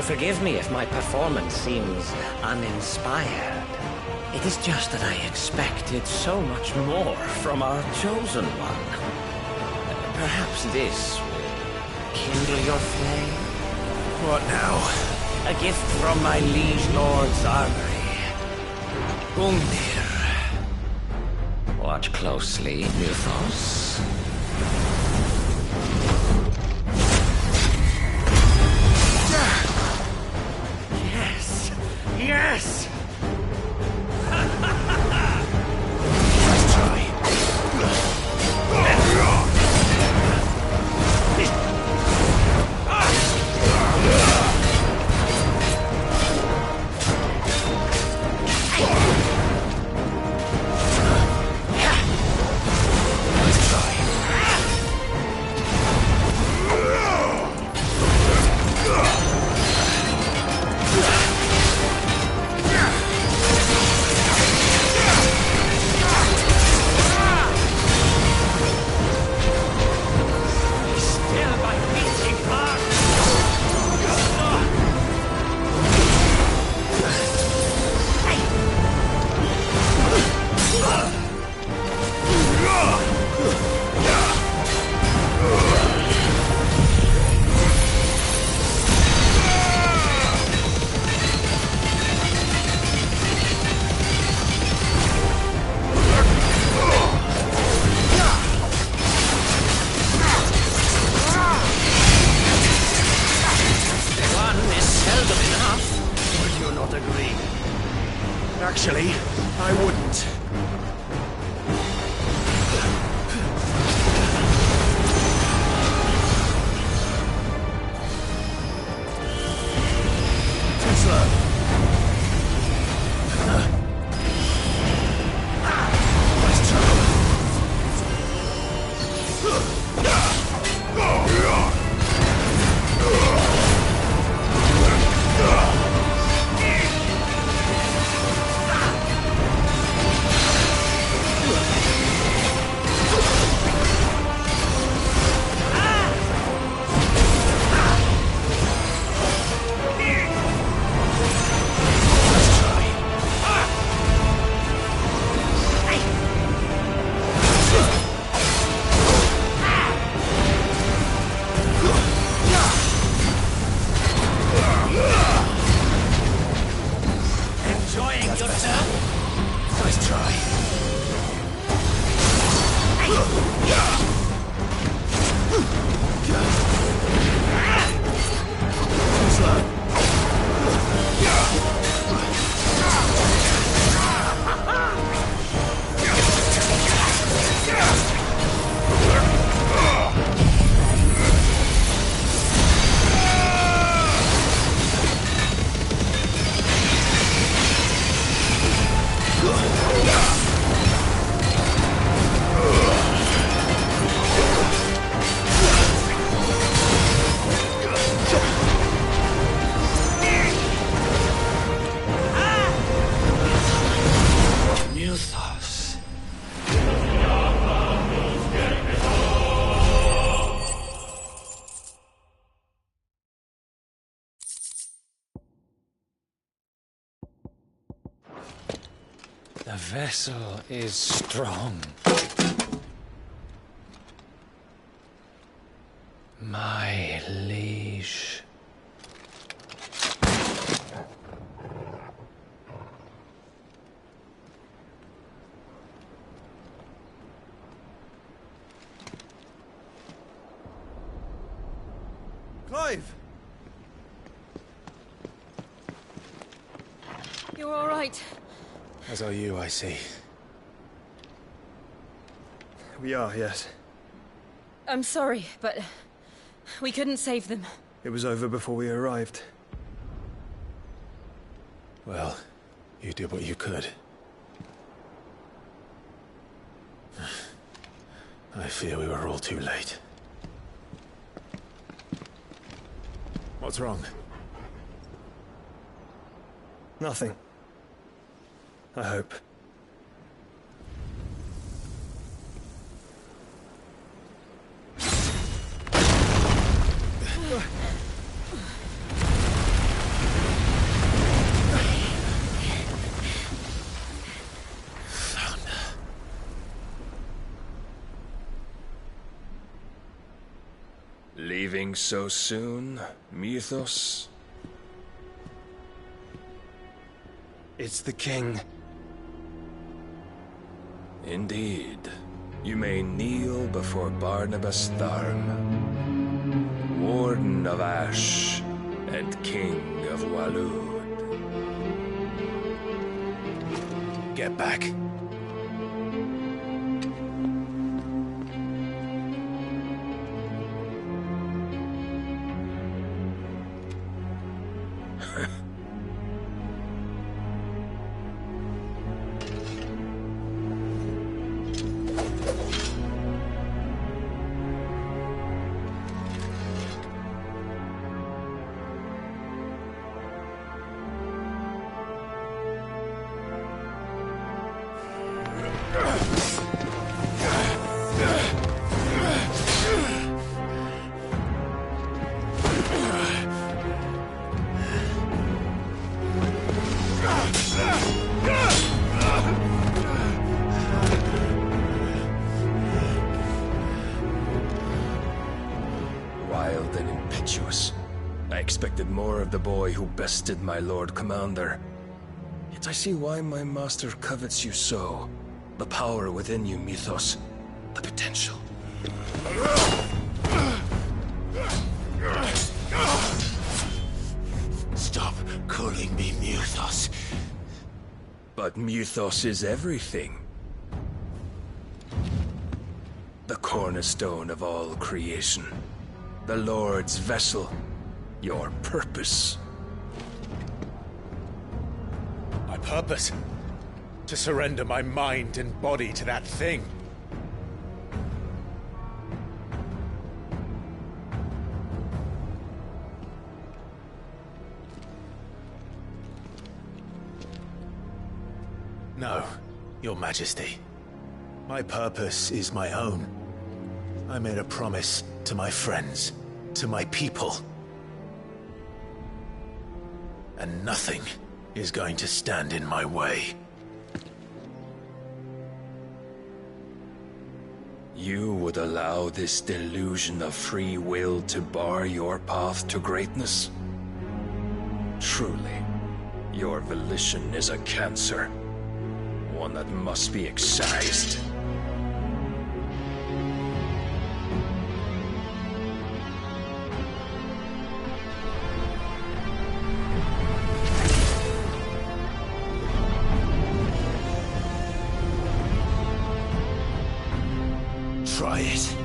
Forgive me if my performance seems uninspired. It is just that I expected so much more from our chosen one. Perhaps this will kindle your flame? What now? A gift from my liege lord's armory. Gungnir. Watch closely, Muthos. Yes! Nice try. Yeah! Actually, I wouldn't. Too slow. Nice try. The vessel is strong. My liege. Clive! You're all right. As are you, I see. We are, yes. I'm sorry, but we couldn't save them. It was over before we arrived. Well, you did what you could. I fear we were all too late. What's wrong? Nothing. I hope. Leaving so soon, Mythos? It's the king. Indeed. You may kneel before Barnabas Tharm, Warden of Ash and King of Waloed. Get back. Wild and impetuous. I expected more of the boy who bested my Lord Commander. Yet I see why my master covets you so. The power within you, Mythos. The potential. Stop calling me Mythos. But Mythos is everything. The cornerstone of all creation. The Lord's vessel. Your purpose. My purpose? To surrender my mind and body to that thing. No, Your Majesty. My purpose is my own. I made a promise to my friends, to my people. And nothing is going to stand in my way. You would allow this delusion of free will to bar your path to greatness? Truly, your volition is a cancer. One that must be excised. Try it.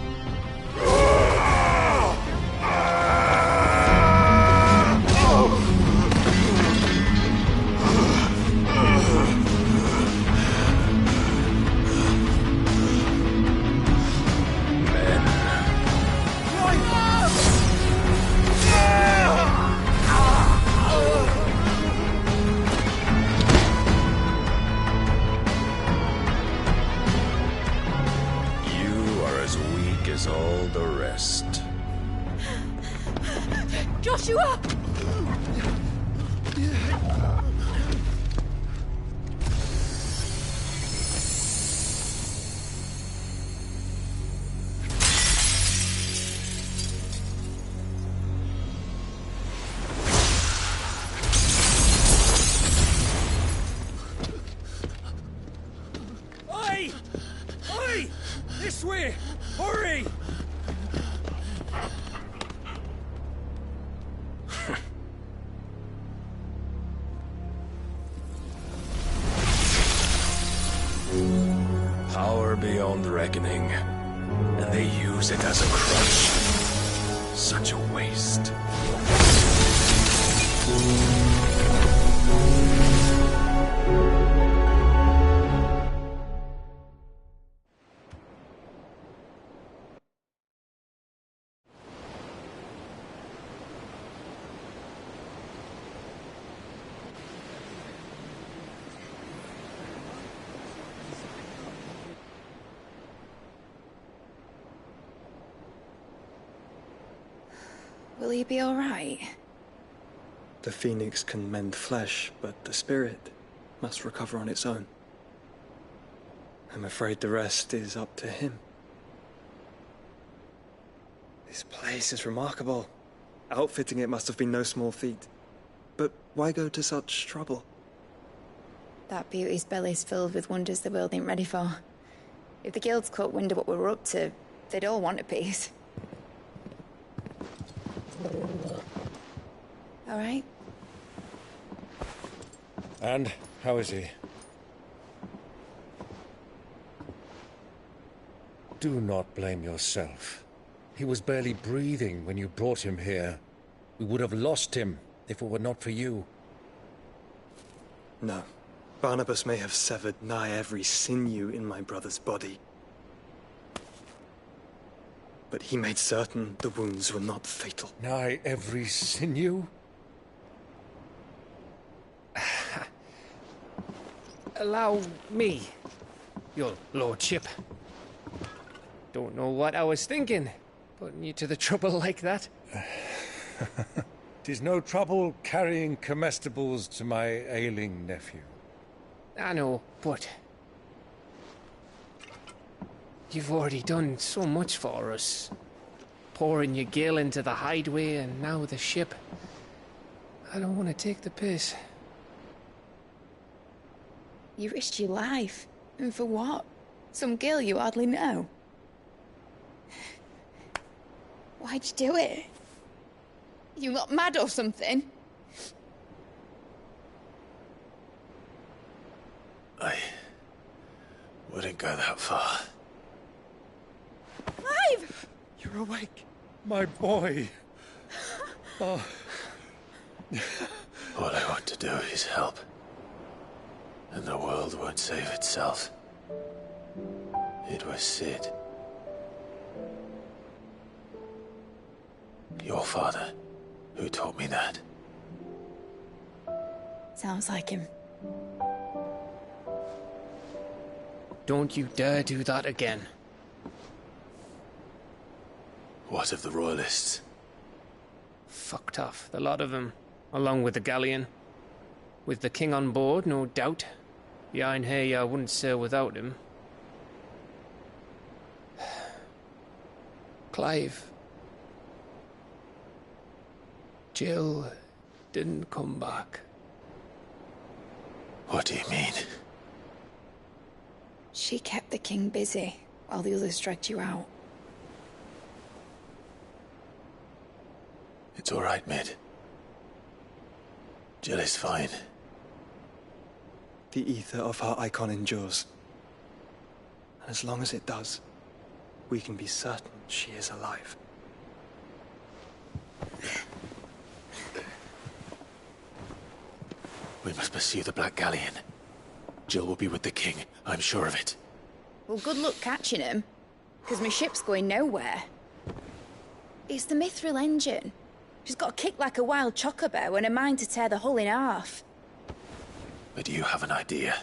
All the rest. Joshua! Oi! Oi! This way! Hurry! Power beyond reckoning, and they use it as a crutch. Such a waste. Will he be all right? The phoenix can mend flesh, but the spirit must recover on its own. I'm afraid the rest is up to him. This place is remarkable. Outfitting it must have been no small feat. But why go to such trouble? That beauty's belly's filled with wonders the world ain't ready for. If the guilds caught wind of what we're up to, they'd all want a piece. All right? And how is he? Do not blame yourself. He was barely breathing when you brought him here. We would have lost him if it were not for you. No. Barnabas may have severed nigh every sinew in my brother's body. But he made certain the wounds were not fatal. Nigh every sinew? Allow me, your lordship. Don't know what I was thinking, putting you to the trouble like that. 'Tis no trouble carrying comestibles to my ailing nephew. I know, but you've already done so much for us. Pouring your gil into the hideaway and now the ship. I don't want to take the piss. You risked your life. And for what? Some girl you hardly know. Why'd you do it? You got mad or something? Wouldn't go that far. Clive! You're awake, my boy. Oh. All I want to do is help. And the world won't save itself. It was Sid. Your father, who taught me that. Sounds like him. Don't you dare do that again. What of the Royalists? Fucked off, the lot of them, along with the galleon. With the king on board, no doubt. The Einherjar wouldn't sail without him. Clive. Jill didn't come back. What do you mean? She kept the king busy while the others dragged you out. It's all right, Mid. Jill is fine. The ether of her icon endures. And as long as it does, we can be certain she is alive. We must pursue the Black Galleon. Jill will be with the king, I'm sure of it. Well, good luck catching him, because my ship's going nowhere. It's the Mithril engine. She's got a kick like a wild chocobo and a mind to tear the hull in half. But do you have an idea?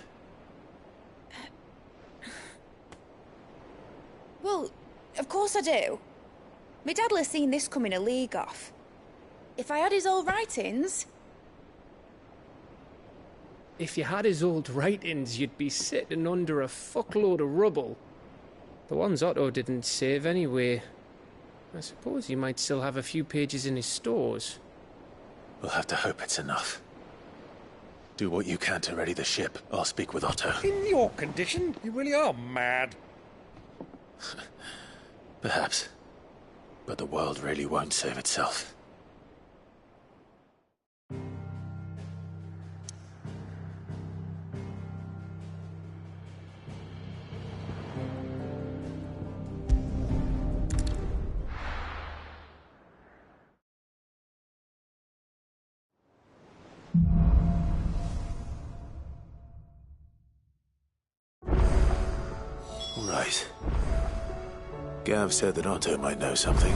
Well, of course I do. My dad'll have seen this coming a league off. If I had his old writings... If you had his old writings, you'd be sitting under a fuckload of rubble. The ones Otto didn't save anyway. I suppose he might still have a few pages in his stores. We'll have to hope it's enough. Do what you can to ready the ship. I'll speak with Otto. In your condition, you really are mad. Perhaps. But the world really won't save itself. Right. Gav said that Otto might know something.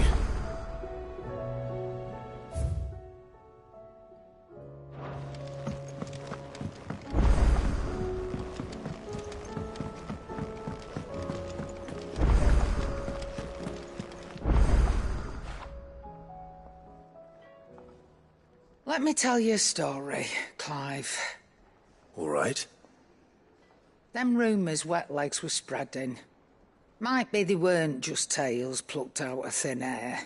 Let me tell you a story, Clive. All right. Them rumours Wetlegs were spreading. Might be they weren't just tales plucked out of thin air.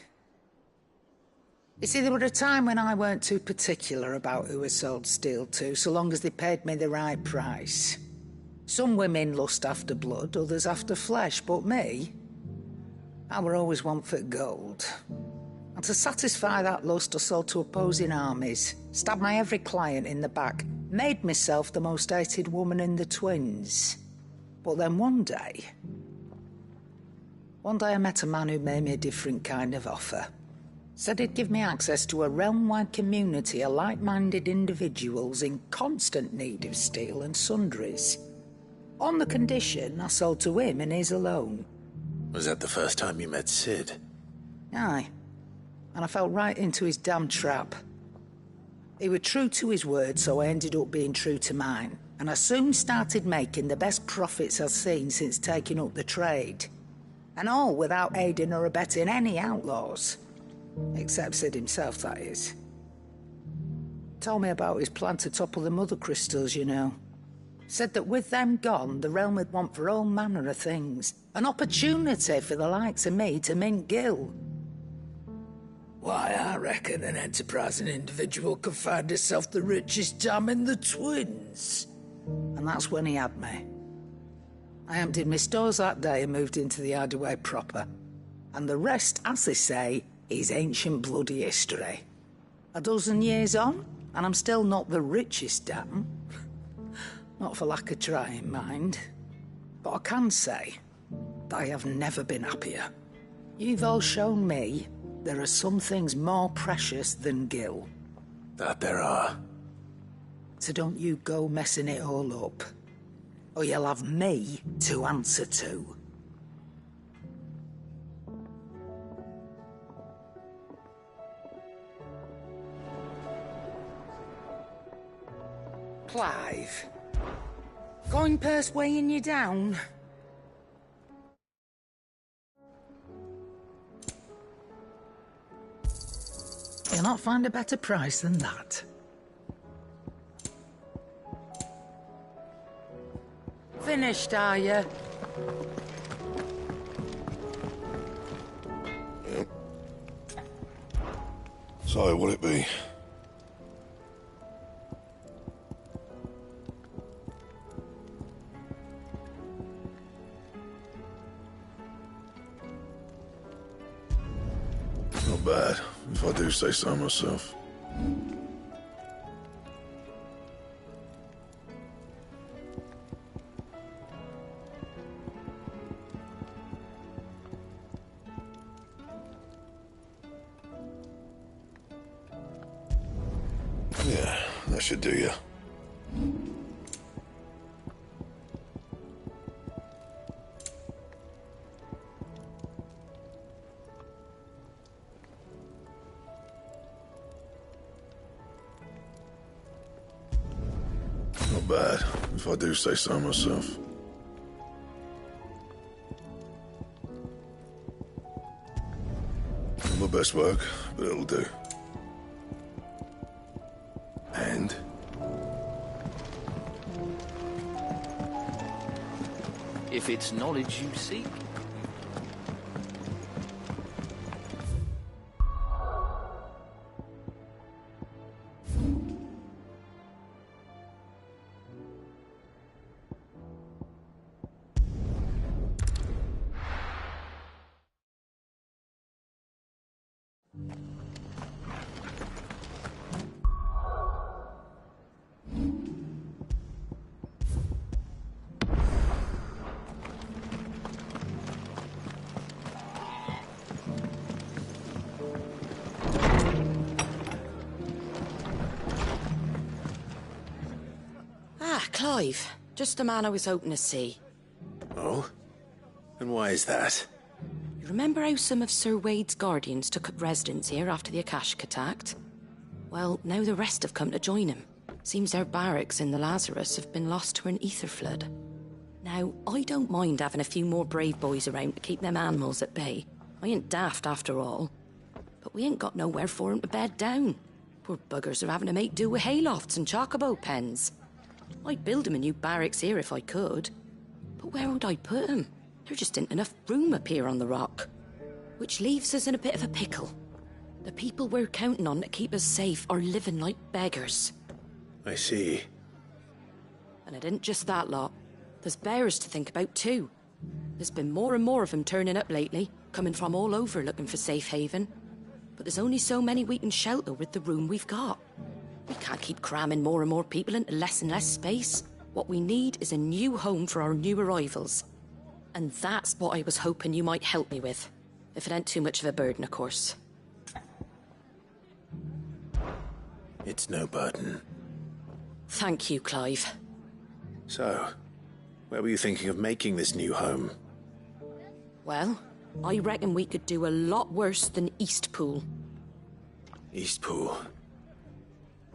You see, there were a time when I weren't too particular about who I sold steel to, so long as they paid me the right price. Some women lust after blood, others after flesh, but me, I were always one for gold. And to satisfy that lust, I sold to opposing armies, stabbed my every client in the back, made myself the most hated woman in the twins. But then one day I met a man who made me a different kind of offer. Said he'd give me access to a realm-wide community of like-minded individuals in constant need of steel and sundries. On the condition I sold to him and his alone. Was that the first time you met Sid? Aye. And I fell right into his damn trap. He was true to his word, so I ended up being true to mine. And I soon started making the best profits I've seen since taking up the trade. And all without aiding or abetting any outlaws. Except Sid himself, that is. Told me about his plan to topple the mother crystals, you know. Said that with them gone, the realm would want for all manner of things. An opportunity for the likes of me to mint gil. Why, I reckon an enterprising individual could find herself the richest dam in the twins. And that's when he had me. I emptied my stores that day and moved into the hideaway proper. And the rest, as they say, is ancient bloody history. A dozen years on, and I'm still not the richest dam. Not for lack of trying, mind. But I can say that I have never been happier. You've all shown me there are some things more precious than Gil. That there are. So don't you go messing it all up, or you'll have me to answer to. Clive, coin purse weighing you down? You'll not find a better price than that. Finished, are you? Yep. So, what'll it be? Not bad, if I do say so myself. Yeah, that should do you. Not bad, if I do say so myself. Not my best work, but it'll do. And? If it's knowledge you seek. Clive, just the man I was hoping to see. Oh? And why is that? You remember how some of Sir Wade's guardians took up residence here after the Akashic attacked? Well, now the rest have come to join him. Seems their barracks in the Lazarus have been lost to an ether flood. Now, I don't mind having a few more brave boys around to keep them animals at bay. I ain't daft after all. But we ain't got nowhere for 'em to bed down. Poor buggers are having to make do with haylofts and chocobo pens. I'd build 'em a new barracks here if I could. But where would I put 'em? There just ain't enough room up here on the rock. Which leaves us in a bit of a pickle. The people we're counting on to keep us safe are living like beggars. I see. And it ain't just that lot. There's bears to think about too. There's been more and more of them turning up lately, coming from all over looking for safe haven. But there's only so many we can shelter with the room we've got. We can't keep cramming more and more people into less and less space. What we need is a new home for our new arrivals. And that's what I was hoping you might help me with. If it ain't too much of a burden, of course. It's no burden. Thank you, Clive. So, where were you thinking of making this new home? Well, I reckon we could do a lot worse than Eastpool. Eastpool.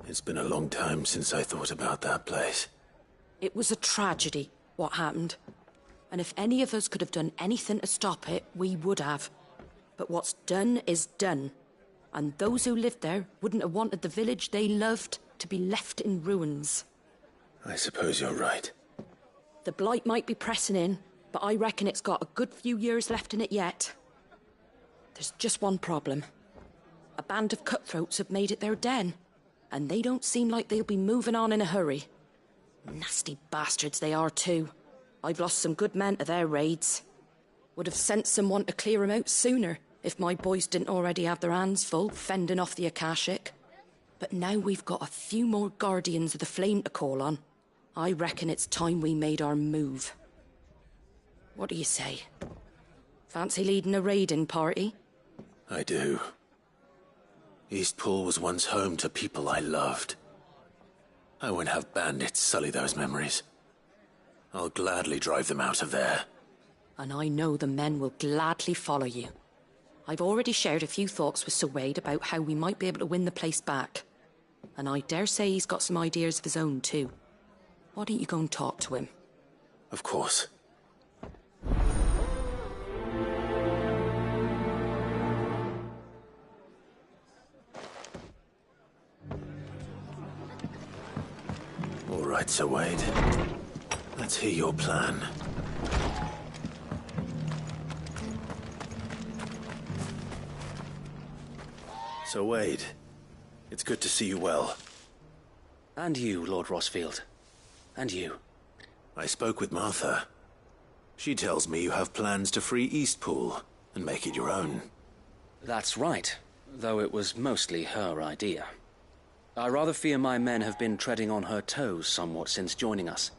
It's been a long time since I thought about that place. It was a tragedy, what happened. And if any of us could have done anything to stop it, we would have. But what's done is done. And those who lived there wouldn't have wanted the village they loved to be left in ruins. I suppose you're right. The blight might be pressing in, but I reckon it's got a good few years left in it yet. There's just one problem. A band of cutthroats have made it their den, and they don't seem like they'll be moving on in a hurry. Nasty bastards they are too. I've lost some good men to their raids. Would have sent someone to clear 'em out sooner, if my boys didn't already have their hands full fending off the Akashic. But now we've got a few more guardians of the flame to call on. I reckon it's time we made our move. What do you say? Fancy leading a raiding party? I do. Eastpool was once home to people I loved. I won't have bandits sully those memories. I'll gladly drive them out of there. And I know the men will gladly follow you. I've already shared a few thoughts with Sir Wade about how we might be able to win the place back. And I dare say he's got some ideas of his own too. Why don't you go and talk to him? Of course. All right, Sir Wade. Let's hear your plan. Sir Wade, it's good to see you well. And you, Lord Rosfield. And you. I spoke with Martha. She tells me you have plans to free Eastpool and make it your own. That's right, though it was mostly her idea. I rather fear my men have been treading on her toes somewhat since joining us,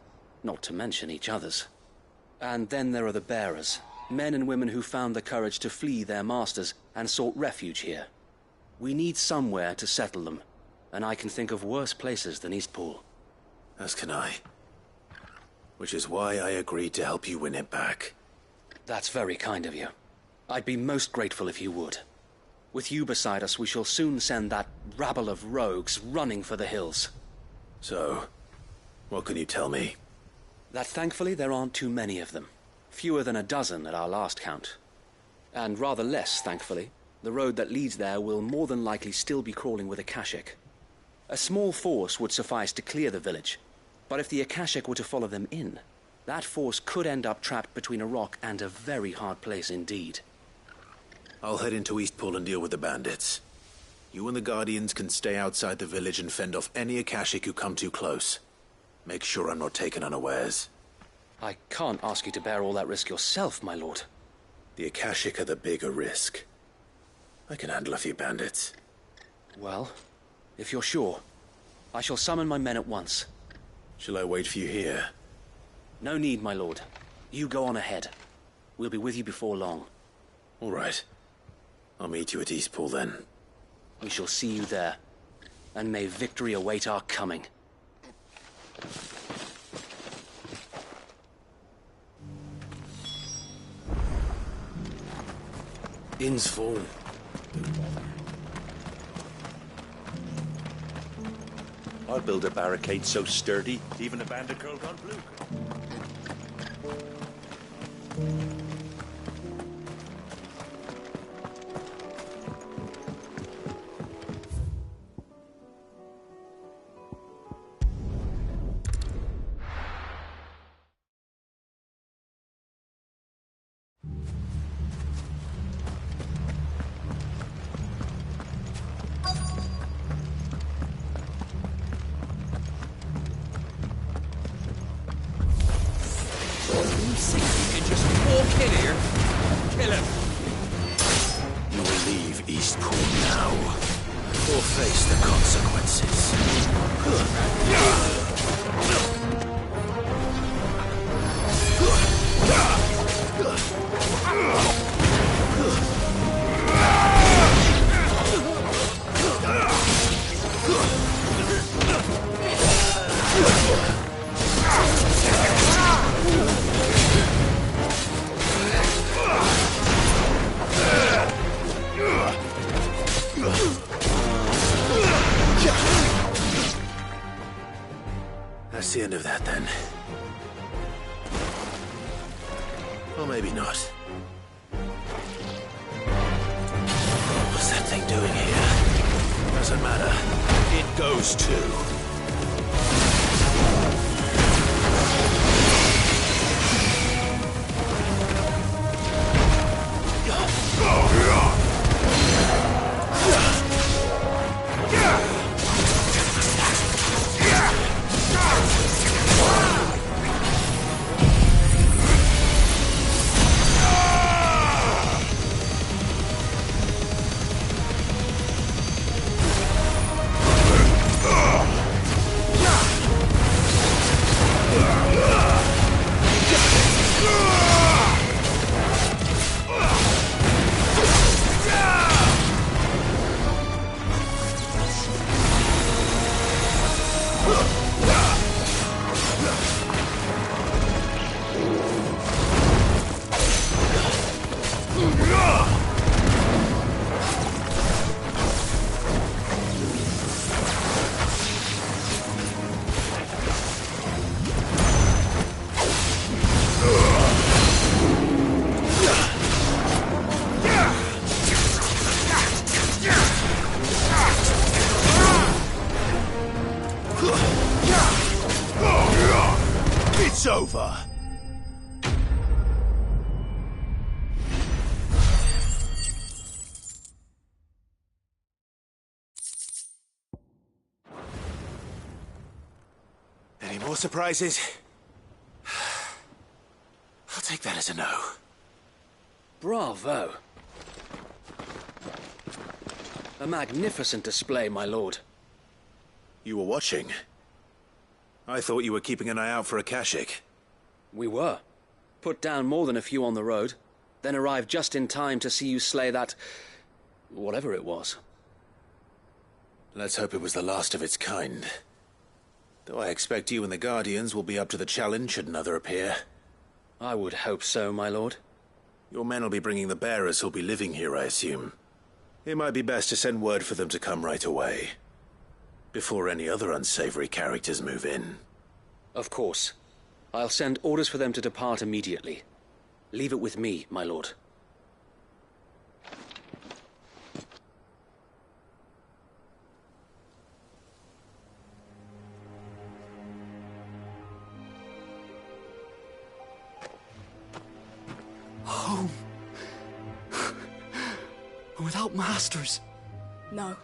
not to mention each other's. And then there are the bearers, men and women who found the courage to flee their masters and sought refuge here. We need somewhere to settle them, and I can think of worse places than Eastpool. As can I. Which is why I agreed to help you win it back. That's very kind of you. I'd be most grateful if you would. With you beside us, we shall soon send that rabble of rogues running for the hills. So, what can you tell me? That thankfully there aren't too many of them. Fewer than a dozen at our last count. And rather less, thankfully, the road that leads there will more than likely still be crawling with Akashic. A small force would suffice to clear the village, but if the Akashic were to follow them in, that force could end up trapped between a rock and a very hard place indeed. I'll head into Eastpool and deal with the bandits. You and the Guardians can stay outside the village and fend off any Akashic who come too close. Make sure I'm not taken unawares. I can't ask you to bear all that risk yourself, my lord. The Akashic are the bigger risk. I can handle a few bandits. Well, if you're sure, I shall summon my men at once. Shall I wait for you here? No need, my lord. You go on ahead. We'll be with you before long. All right. I'll meet you at Eastpool then. We shall see you there. And may victory await our coming. Inn's full. I'll build a barricade so sturdy, even a bandit girl gone blue. That's the end of that, then. Or maybe not. What's that thing doing here? Doesn't matter. It goes too. More surprises? I'll take that as a no. Bravo. A magnificent display, my lord. You were watching? I thought you were keeping an eye out for a Kashik. We were. Put down more than a few on the road, then arrived just in time to see you slay that... whatever it was. Let's hope it was the last of its kind. Though I expect you and the Guardians will be up to the challenge should another appear. I would hope so, my lord. Your men will be bringing the bearers who'll be living here, I assume. It might be best to send word for them to come right away, before any other unsavory characters move in. Of course. I'll send orders for them to depart immediately. Leave it with me, my lord. Home. Without masters. No.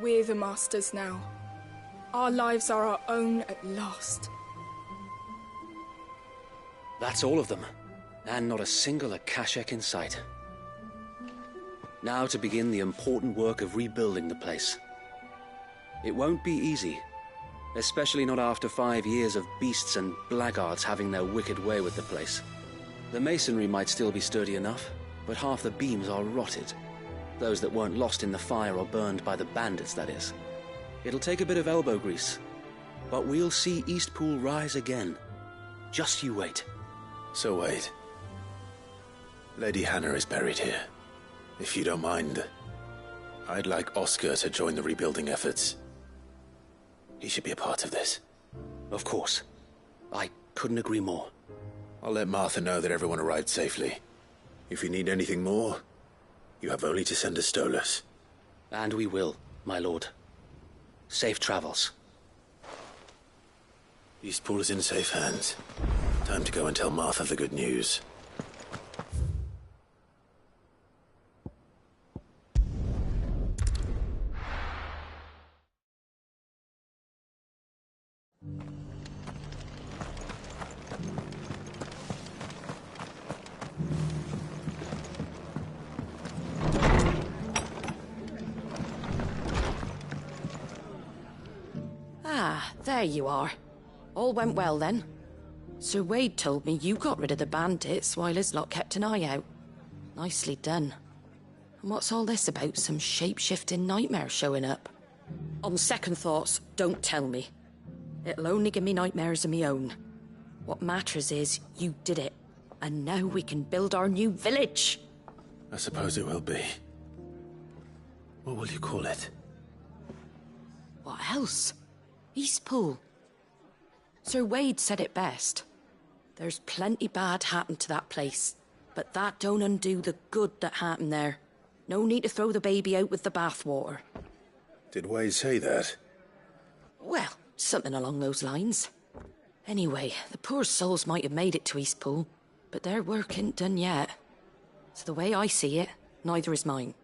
We're the masters now. Our lives are our own at last. That's all of them. And not a single Akashek in sight. Now to begin the important work of rebuilding the place. It won't be easy. Especially not after 5 years of beasts and blackguards having their wicked way with the place. The masonry might still be sturdy enough, but half the beams are rotted. Those that weren't lost in the fire or burned by the bandits, that is. It'll take a bit of elbow grease, but we'll see Eastpool rise again. Just you wait. So wait. Lady Hannah is buried here. If you don't mind, I'd like Oscar to join the rebuilding efforts. He should be a part of this. Of course. I couldn't agree more. I'll let Martha know that everyone arrived safely. If you need anything more, you have only to send a Stolas. And we will, my lord. Safe travels. Eastpool is in safe hands. Time to go and tell Martha the good news. There you are. All went well then. Sir Wade told me you got rid of the bandits while his lot kept an eye out. Nicely done. And what's all this about some shape-shifting nightmare showing up? On second thoughts, don't tell me. It'll only give me nightmares of me own. What matters is you did it. And now we can build our new village. I suppose it will be. What will you call it? What else? Eastpool. Sir Wade said it best. There's plenty bad happened to that place, but that don't undo the good that happened there. No need to throw the baby out with the bathwater. Did Wade say that? Well, something along those lines. Anyway, the poor souls might have made it to Eastpool, but their work ain't done yet. So the way I see it, neither is mine.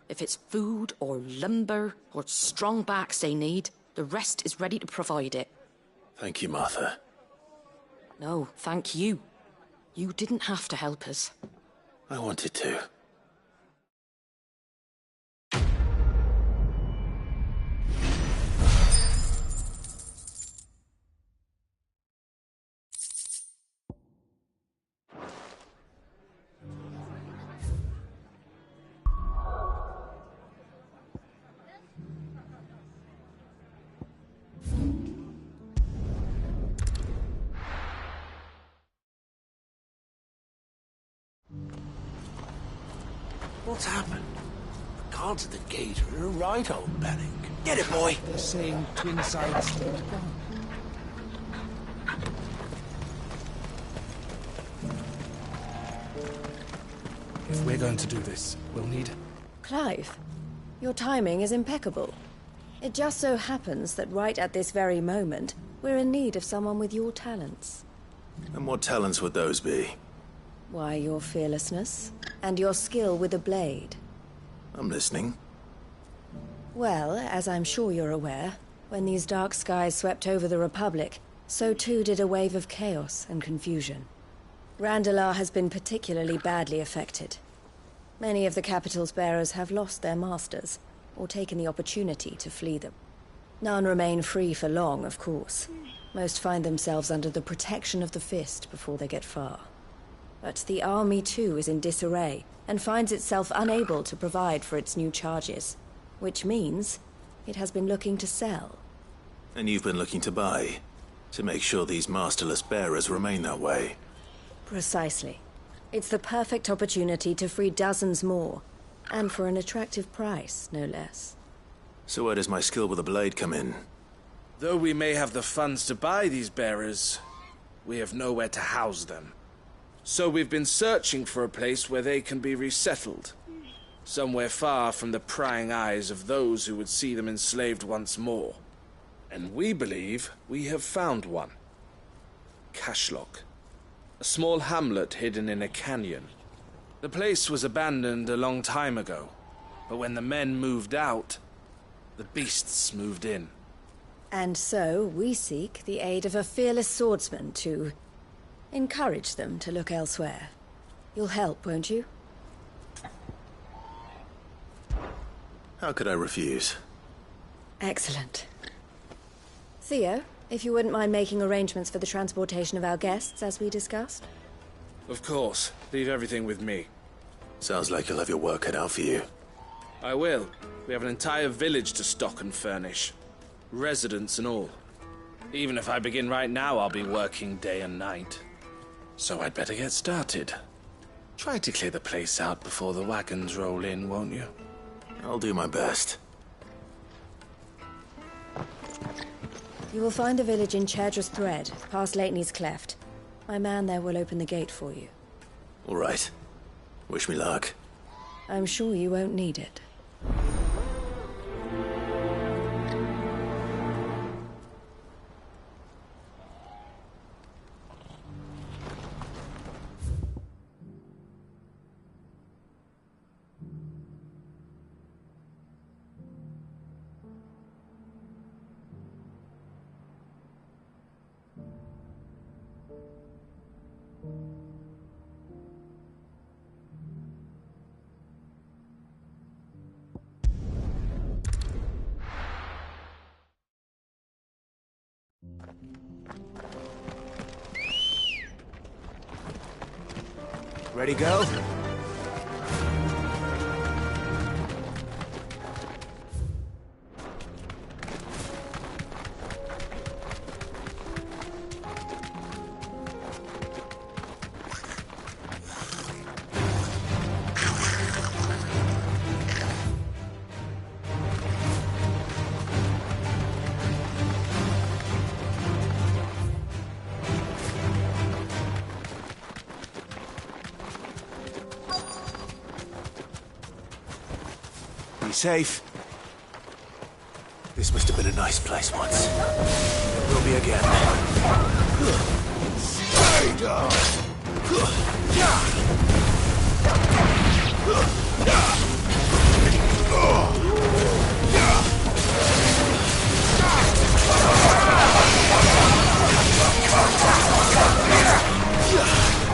If it's food or lumber or strong backs they need, the rest is ready to provide it. Thank you, Martha. No, thank you. You didn't have to help us. I wanted to. What's happened? The guards at the gate are in a right old panic. Get it, boy! They're saying twin sides. If we're going to do this, we'll need... Clive, your timing is impeccable. It just so happens that right at this very moment, we're in need of someone with your talents. And what talents would those be? Why, your fearlessness, and your skill with a blade. I'm listening. Well, as I'm sure you're aware, when these dark skies swept over the Republic, so too did a wave of chaos and confusion. Randalar has been particularly badly affected. Many of the capital's bearers have lost their masters, or taken the opportunity to flee them. None remain free for long, of course. Most find themselves under the protection of the Fist before they get far. But the army too is in disarray, and finds itself unable to provide for its new charges. Which means it has been looking to sell. And you've been looking to buy, to make sure these masterless bearers remain that way. Precisely. It's the perfect opportunity to free dozens more, and for an attractive price, no less. So where does my skill with the blade come in? Though we may have the funds to buy these bearers, we have nowhere to house them. So we've been searching for a place where they can be resettled. Somewhere far from the prying eyes of those who would see them enslaved once more. And we believe we have found one. Cashlock. A small hamlet hidden in a canyon. The place was abandoned a long time ago, but when the men moved out, the beasts moved in. And so we seek the aid of a fearless swordsman to encourage them to look elsewhere. You'll help, won't you? How could I refuse? Excellent. Theo, if you wouldn't mind making arrangements for the transportation of our guests, as we discussed. Of course. Leave everything with me. Sounds like you'll have your work cut out for you. I will. We have an entire village to stock and furnish. Residents and all. Even if I begin right now, I'll be working day and night. So I'd better get started. Try to clear the place out before the wagons roll in, won't you? I'll do my best. You will find a village in Chedra's Thread, past Sleipnir's Cleft. My man there will open the gate for you. All right. Wish me luck. I'm sure you won't need it. Ready, go? Safe. This must have been a nice place once. It will be again. Stay down!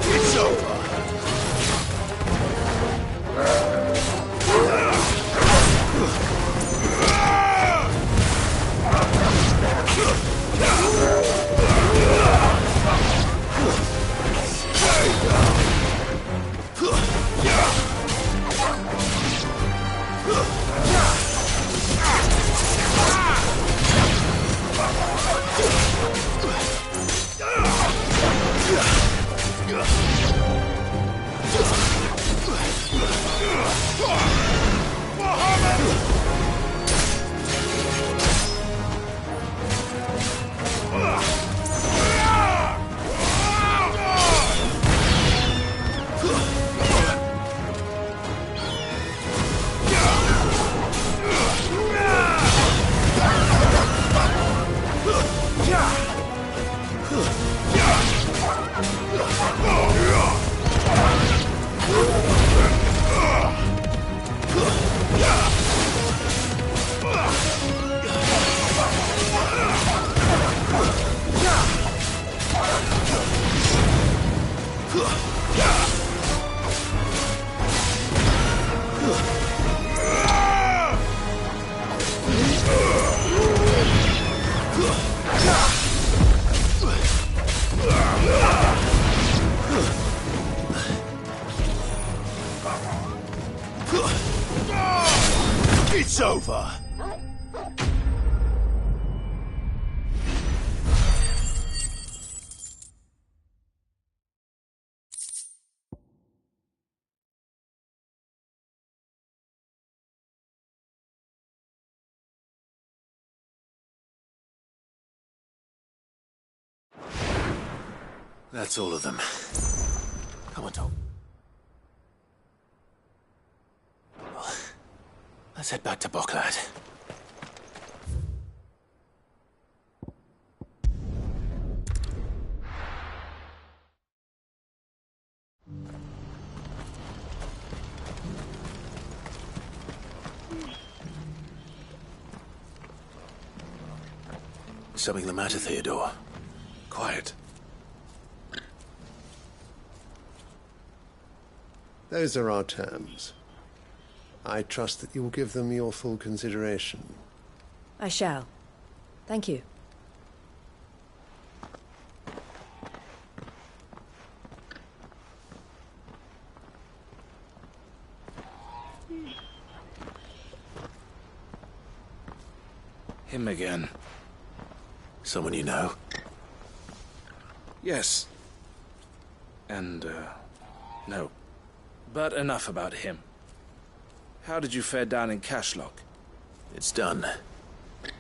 It's over. It's over! That's all of them. Come on, Tom. Well, let's head back to Boklad. Something the matter, Theodore? Quiet. Those are our terms. I trust that you will give them your full consideration. I shall. Thank you. Him again. Someone you know? Yes. And, no. But enough about him. How did you fare down in Cashlock? It's done.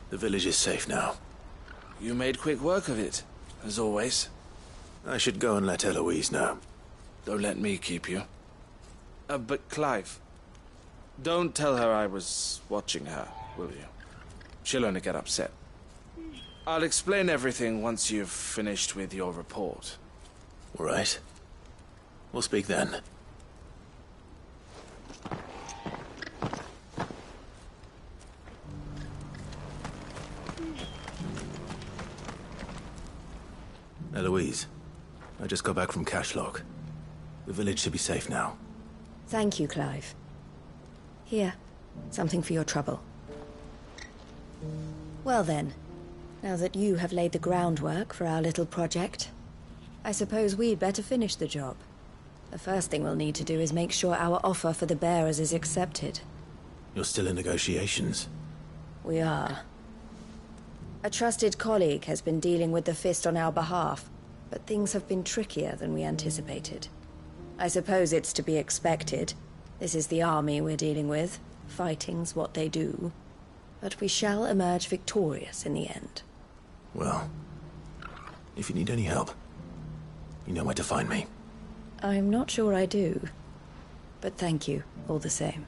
The village is safe now. You made quick work of it, as always. I should go and let Eloise know. Don't let me keep you. But Clive, don't tell her I was watching her, will you? She'll only get upset. I'll explain everything once you've finished with your report. All right. We'll speak then. Eloise, I just got back from Cashlock. The village should be safe now. Thank you, Clive. Here, something for your trouble. Well then, now that you have laid the groundwork for our little project, I suppose we'd better finish the job. The first thing we'll need to do is make sure our offer for the bearers is accepted. You're still in negotiations? We are. A trusted colleague has been dealing with the Fist on our behalf, but things have been trickier than we anticipated. I suppose it's to be expected. This is the army we're dealing with. Fighting's what they do. But we shall emerge victorious in the end. Well, if you need any help, you know where to find me. I'm not sure I do, but thank you all the same.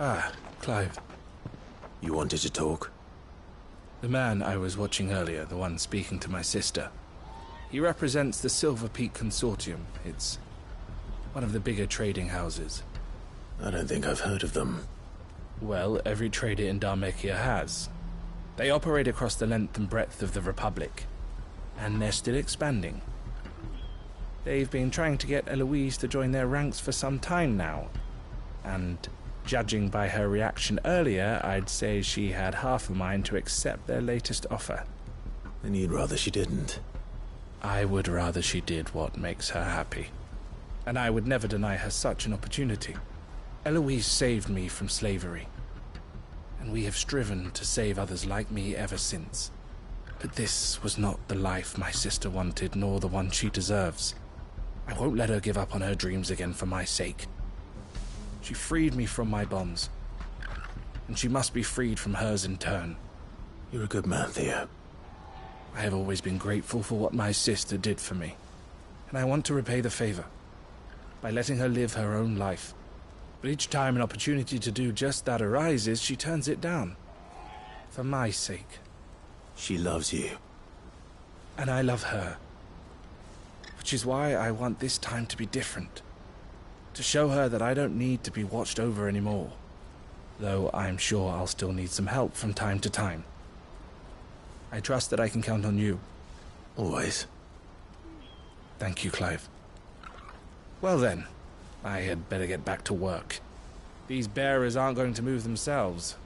Ah, Clive. You wanted to talk? The man I was watching earlier, the one speaking to my sister, he represents the Silver Peak Consortium. It's one of the bigger trading houses. I don't think I've heard of them. Well, every trader in Dharmekia has. They operate across the length and breadth of the Republic, and they're still expanding. They've been trying to get Eloise to join their ranks for some time now, and judging by her reaction earlier, I'd say she had half a mind to accept their latest offer. And you'd rather she didn't? I would rather she did what makes her happy. And I would never deny her such an opportunity. Eloise saved me from slavery, and we have striven to save others like me ever since. But this was not the life my sister wanted, nor the one she deserves. I won't let her give up on her dreams again for my sake. She freed me from my bonds, and she must be freed from hers in turn. You're a good man, Theo. I have always been grateful for what my sister did for me, and I want to repay the favor by letting her live her own life. But each time an opportunity to do just that arises, she turns it down. For my sake. She loves you. And I love her. Which is why I want this time to be different. To show her that I don't need to be watched over anymore. Though I'm sure I'll still need some help from time to time. I trust that I can count on you. Always. Thank you, Clive. Well then, I had better get back to work. These bearers aren't going to move themselves.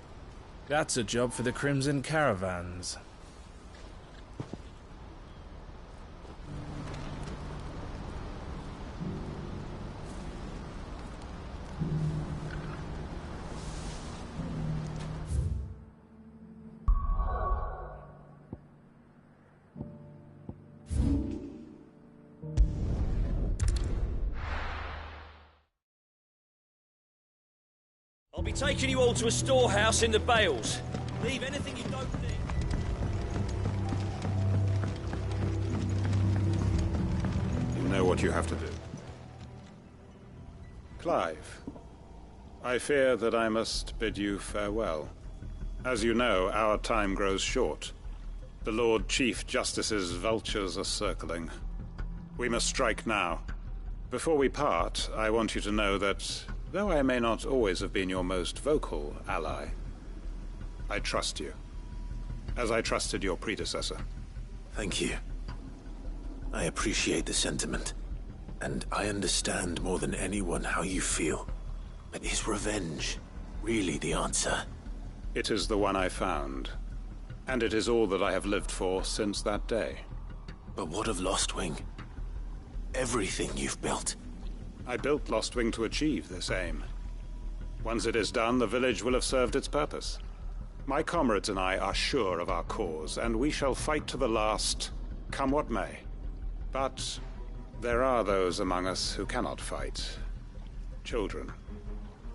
That's a job for the Crimson Caravans. I'll be taking you all to a storehouse in the Bales. Leave anything you don't need. You know what you have to do. Clive, I fear that I must bid you farewell. As you know, our time grows short. The Lord Chief Justice's vultures are circling. We must strike now. Before we part, I want you to know that though I may not always have been your most vocal ally, I trust you, as I trusted your predecessor. Thank you. I appreciate the sentiment, and I understand more than anyone how you feel. But is revenge really the answer? It is the one I found, and it is all that I have lived for since that day. But what of Lostwing? Everything you've built. I built Lostwing to achieve this aim. Once it is done, the village will have served its purpose. My comrades and I are sure of our cause, and we shall fight to the last, come what may. But there are those among us who cannot fight. Children,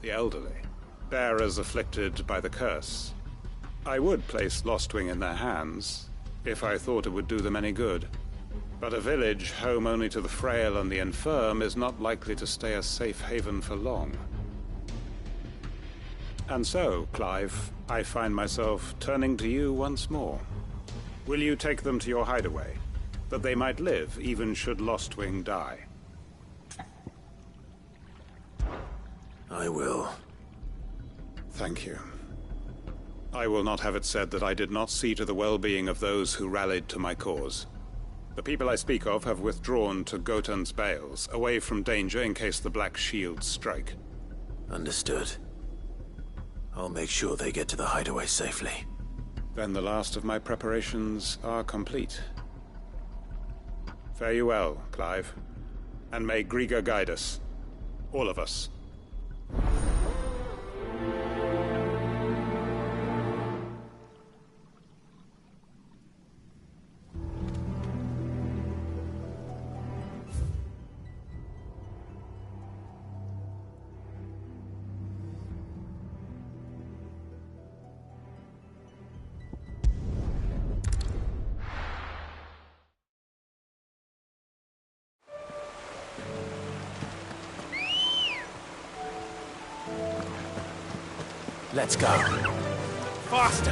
the elderly, bearers afflicted by the curse. I would place Lostwing in their hands, if I thought it would do them any good. But a village home only to the frail and the infirm is not likely to stay a safe haven for long. And so, Clive, I find myself turning to you once more. Will you take them to your hideaway, that they might live even should Lostwing die? I will. Thank you. I will not have it said that I did not see to the well-being of those who rallied to my cause. The people I speak of have withdrawn to Gotan's Bales, away from danger in case the Black Shields strike. Understood. I'll make sure they get to the hideaway safely. Then the last of my preparations are complete. Fare you well, Clive. And may Griga guide us. All of us. Let's go. Faster!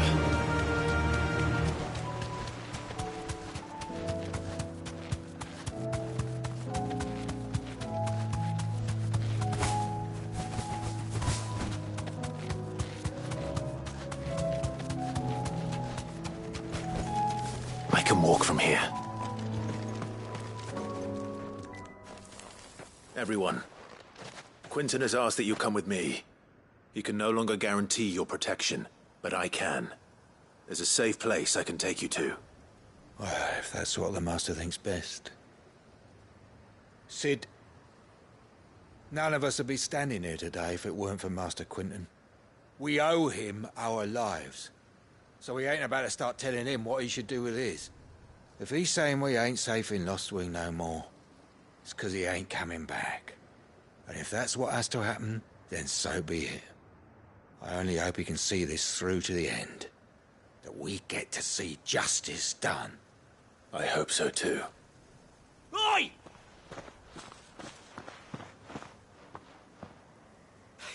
I can walk from here. Everyone, Quinton has asked that you come with me. He can no longer guarantee your protection, but I can. There's a safe place I can take you to. Well, if that's what the Master thinks best. Sid, none of us would be standing here today if it weren't for Master Quinton. We owe him our lives. So we ain't about to start telling him what he should do with his. If he's saying we ain't safe in Lostwing no more, it's 'cause he ain't coming back. And if that's what has to happen, then so be it. I only hope he can see this through to the end. That we get to see justice done. I hope so too. Oi!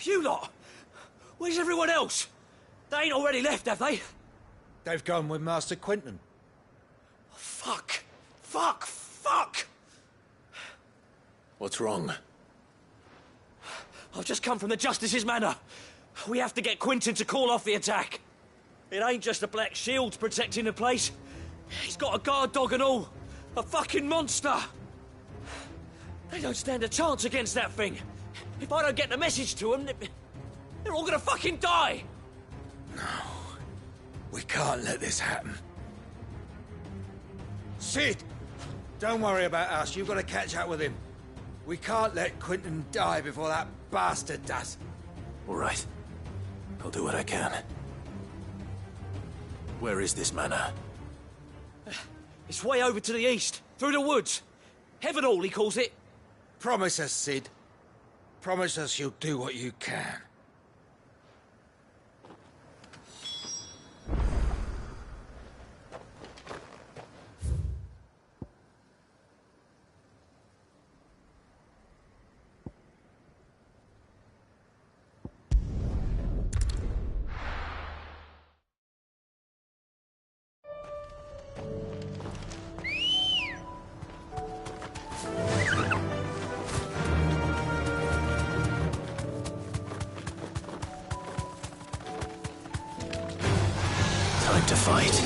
You lot! Where's everyone else? They ain't already left, have they? They've gone with Master Quinton. Fuck! Fuck! Fuck! What's wrong? I've just come from the Justice's manor. We have to get Quentin to call off the attack. It ain't just the Black Shields protecting the place. He's got a guard dog and all. A fucking monster. They don't stand a chance against that thing. If I don't get the message to them, they're all gonna fucking die. No. We can't let this happen. Sid! Don't worry about us. You've got to catch up with him. We can't let Quentin die before that bastard does. All right. I'll do what I can. Where is this manor? It's way over to the east, through the woods. Heaven Hall, he calls it. Promise us, Sid. Promise us you'll do what you can. Time to fight.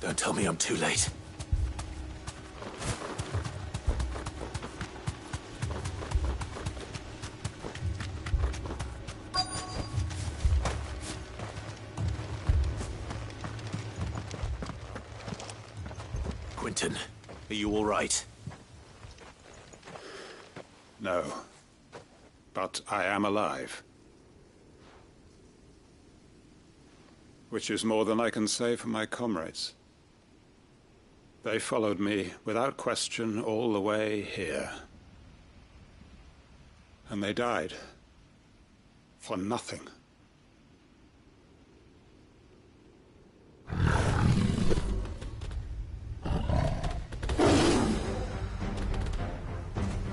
Don't tell me I'm too late. Quentin, are you all right? No. But I am alive. Which is more than I can say for my comrades. They followed me, without question, all the way here. And they died. For nothing.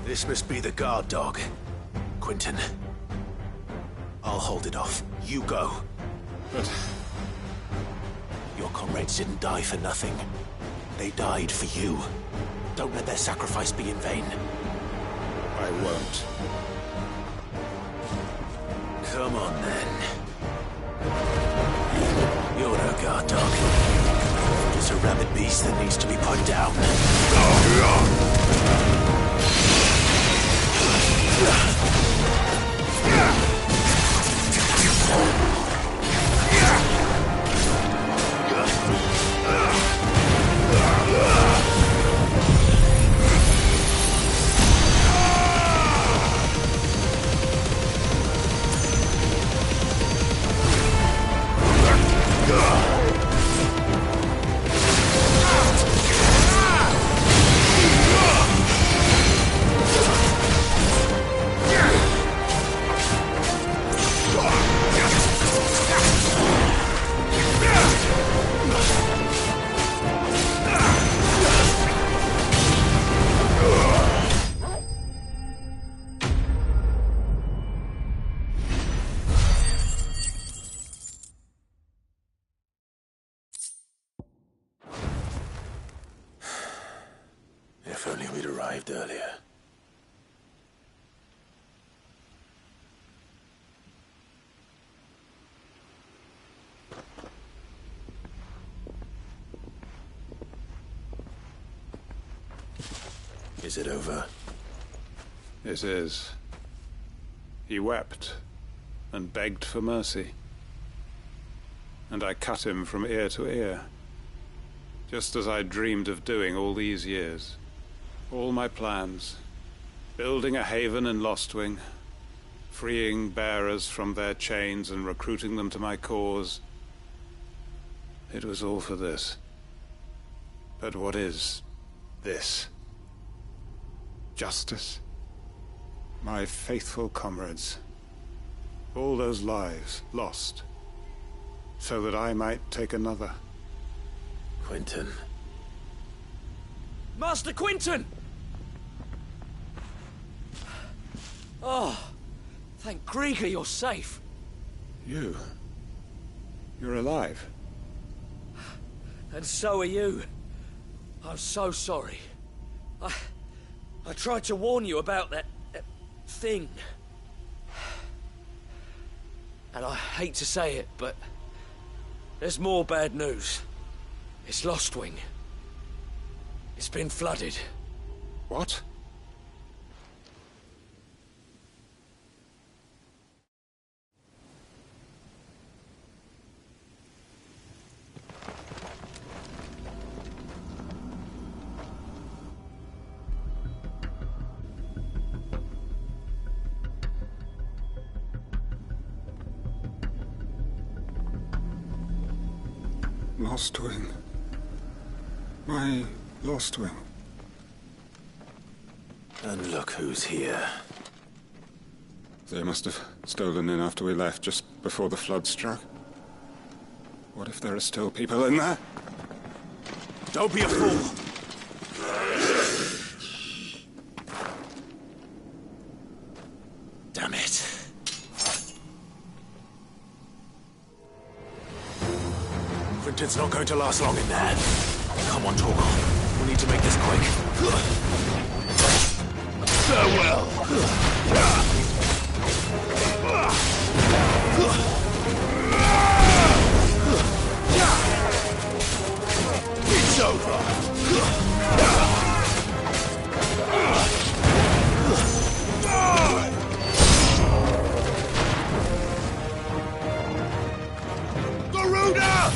This must be the guard dog. Quentin. I'll hold it off. You go. But... your comrades didn't die for nothing. They died for you. Don't let their sacrifice be in vain. I won't. Come on, then. You're no guard dog. Just a rabid beast that needs to be put down. If only we'd arrived earlier. Is it over? It is. He wept and begged for mercy. And I cut him from ear to ear, just as I dreamed of doing all these years. All my plans, building a haven in Lostwing, freeing bearers from their chains and recruiting them to my cause. It was all for this. But what is this? Justice? My faithful comrades. All those lives lost, so that I might take another. Quentin. Master Quentin! Oh, thank Grieger you're safe. You're alive. And so are you. I'm so sorry. I tried to warn you about that thing. And I hate to say it, but there's more bad news. It's Lostwing. It's been flooded. What? Lostwing. My Lostwing. And look who's here. They must have stolen in after we left, just before the flood struck. What if there are still people in there? Don't be a fool! Damn it. Quentin's not going to last long in there. Come on, Torgal. We need to make this quick. Farewell! It's over! Garuda!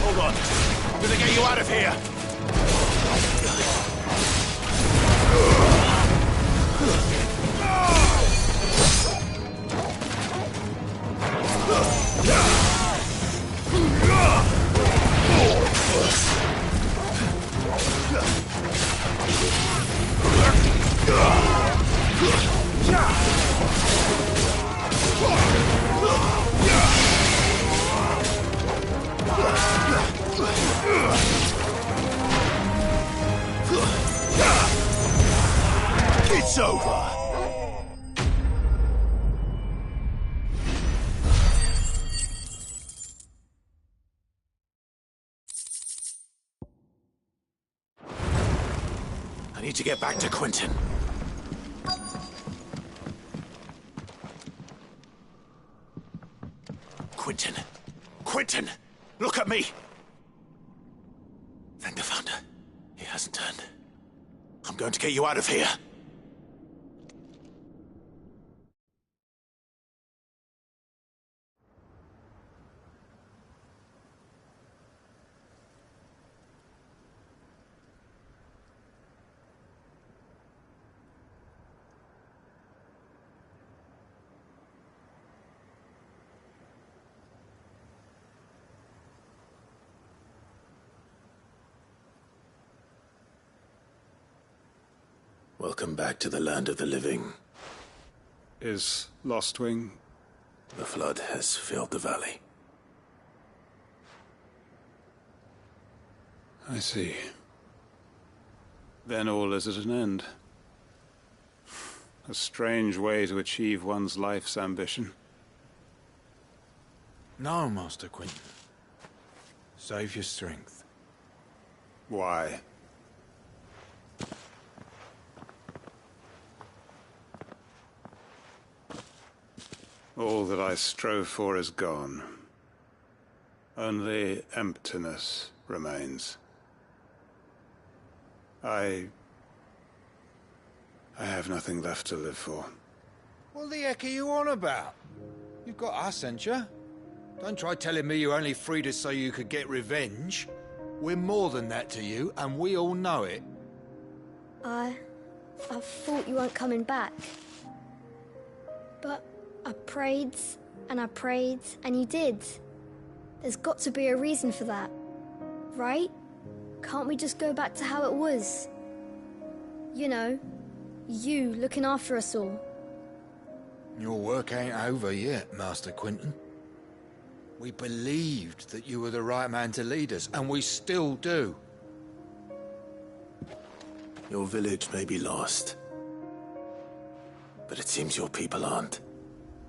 Hold on. I'm gonna get you out of here. It's over. I need to get back to Quentin. Quentin! Quentin! Look at me! Thank the Founder. He hasn't turned. I'm going to get you out of here. Welcome back to the land of the living. Is Lostwing? The flood has filled the valley. I see. Then all is at an end. A strange way to achieve one's life's ambition. No, Master Quinton. Save your strength. Why? All that I strove for is gone. Only emptiness remains. I have nothing left to live for. What the heck are you on about? You've got us, ain't you? Don't try telling me you only freed us so you could get revenge. We're more than that to you, and we all know it. I thought you weren't coming back. But I prayed, and you did. There's got to be a reason for that, right? Can't we just go back to how it was? You know, you looking after us all. Your work ain't over yet, Master Quinton. We believed that you were the right man to lead us, and we still do. Your village may be lost, but it seems your people aren't,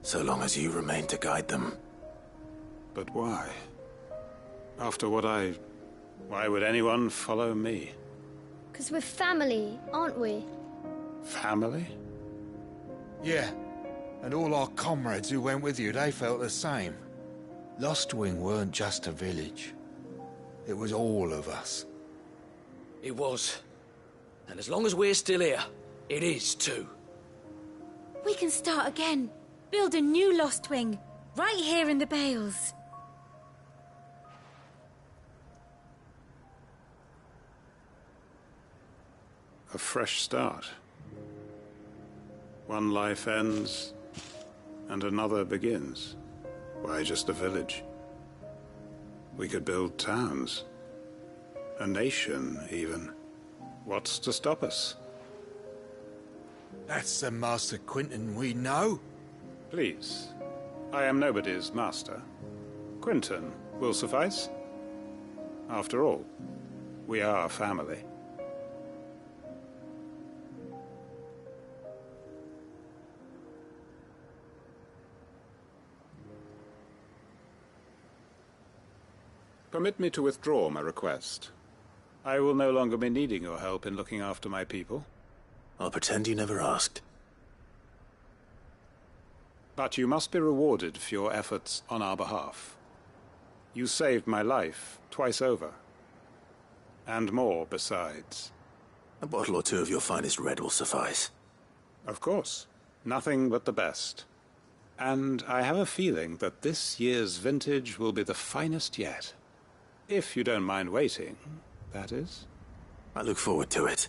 so long as you remain to guide them. But why? After what why would anyone follow me? 'Cause we're family, aren't we? Family? Yeah, and all our comrades who went with you, they felt the same. Lostwing weren't just a village. It was all of us. It was. And as long as we're still here, it is too. We can start again. Build a new Lostwing, right here in the Bales. A fresh start. One life ends, and another begins. Why just a village? We could build towns. A nation, even. What's to stop us? That's the Master Quinton we know. Please. I am nobody's master. Quinton will suffice. After all, we are family. Permit me to withdraw my request. I will no longer be needing your help in looking after my people. I'll pretend you never asked. But you must be rewarded for your efforts on our behalf. You saved my life twice over. And more besides. A bottle or two of your finest red will suffice. Of course. Nothing but the best. And I have a feeling that this year's vintage will be the finest yet. If you don't mind waiting, that is. I look forward to it.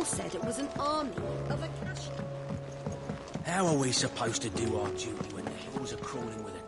Said it was an army of Akashi. How are we supposed to do our duty when the hills are crawling with a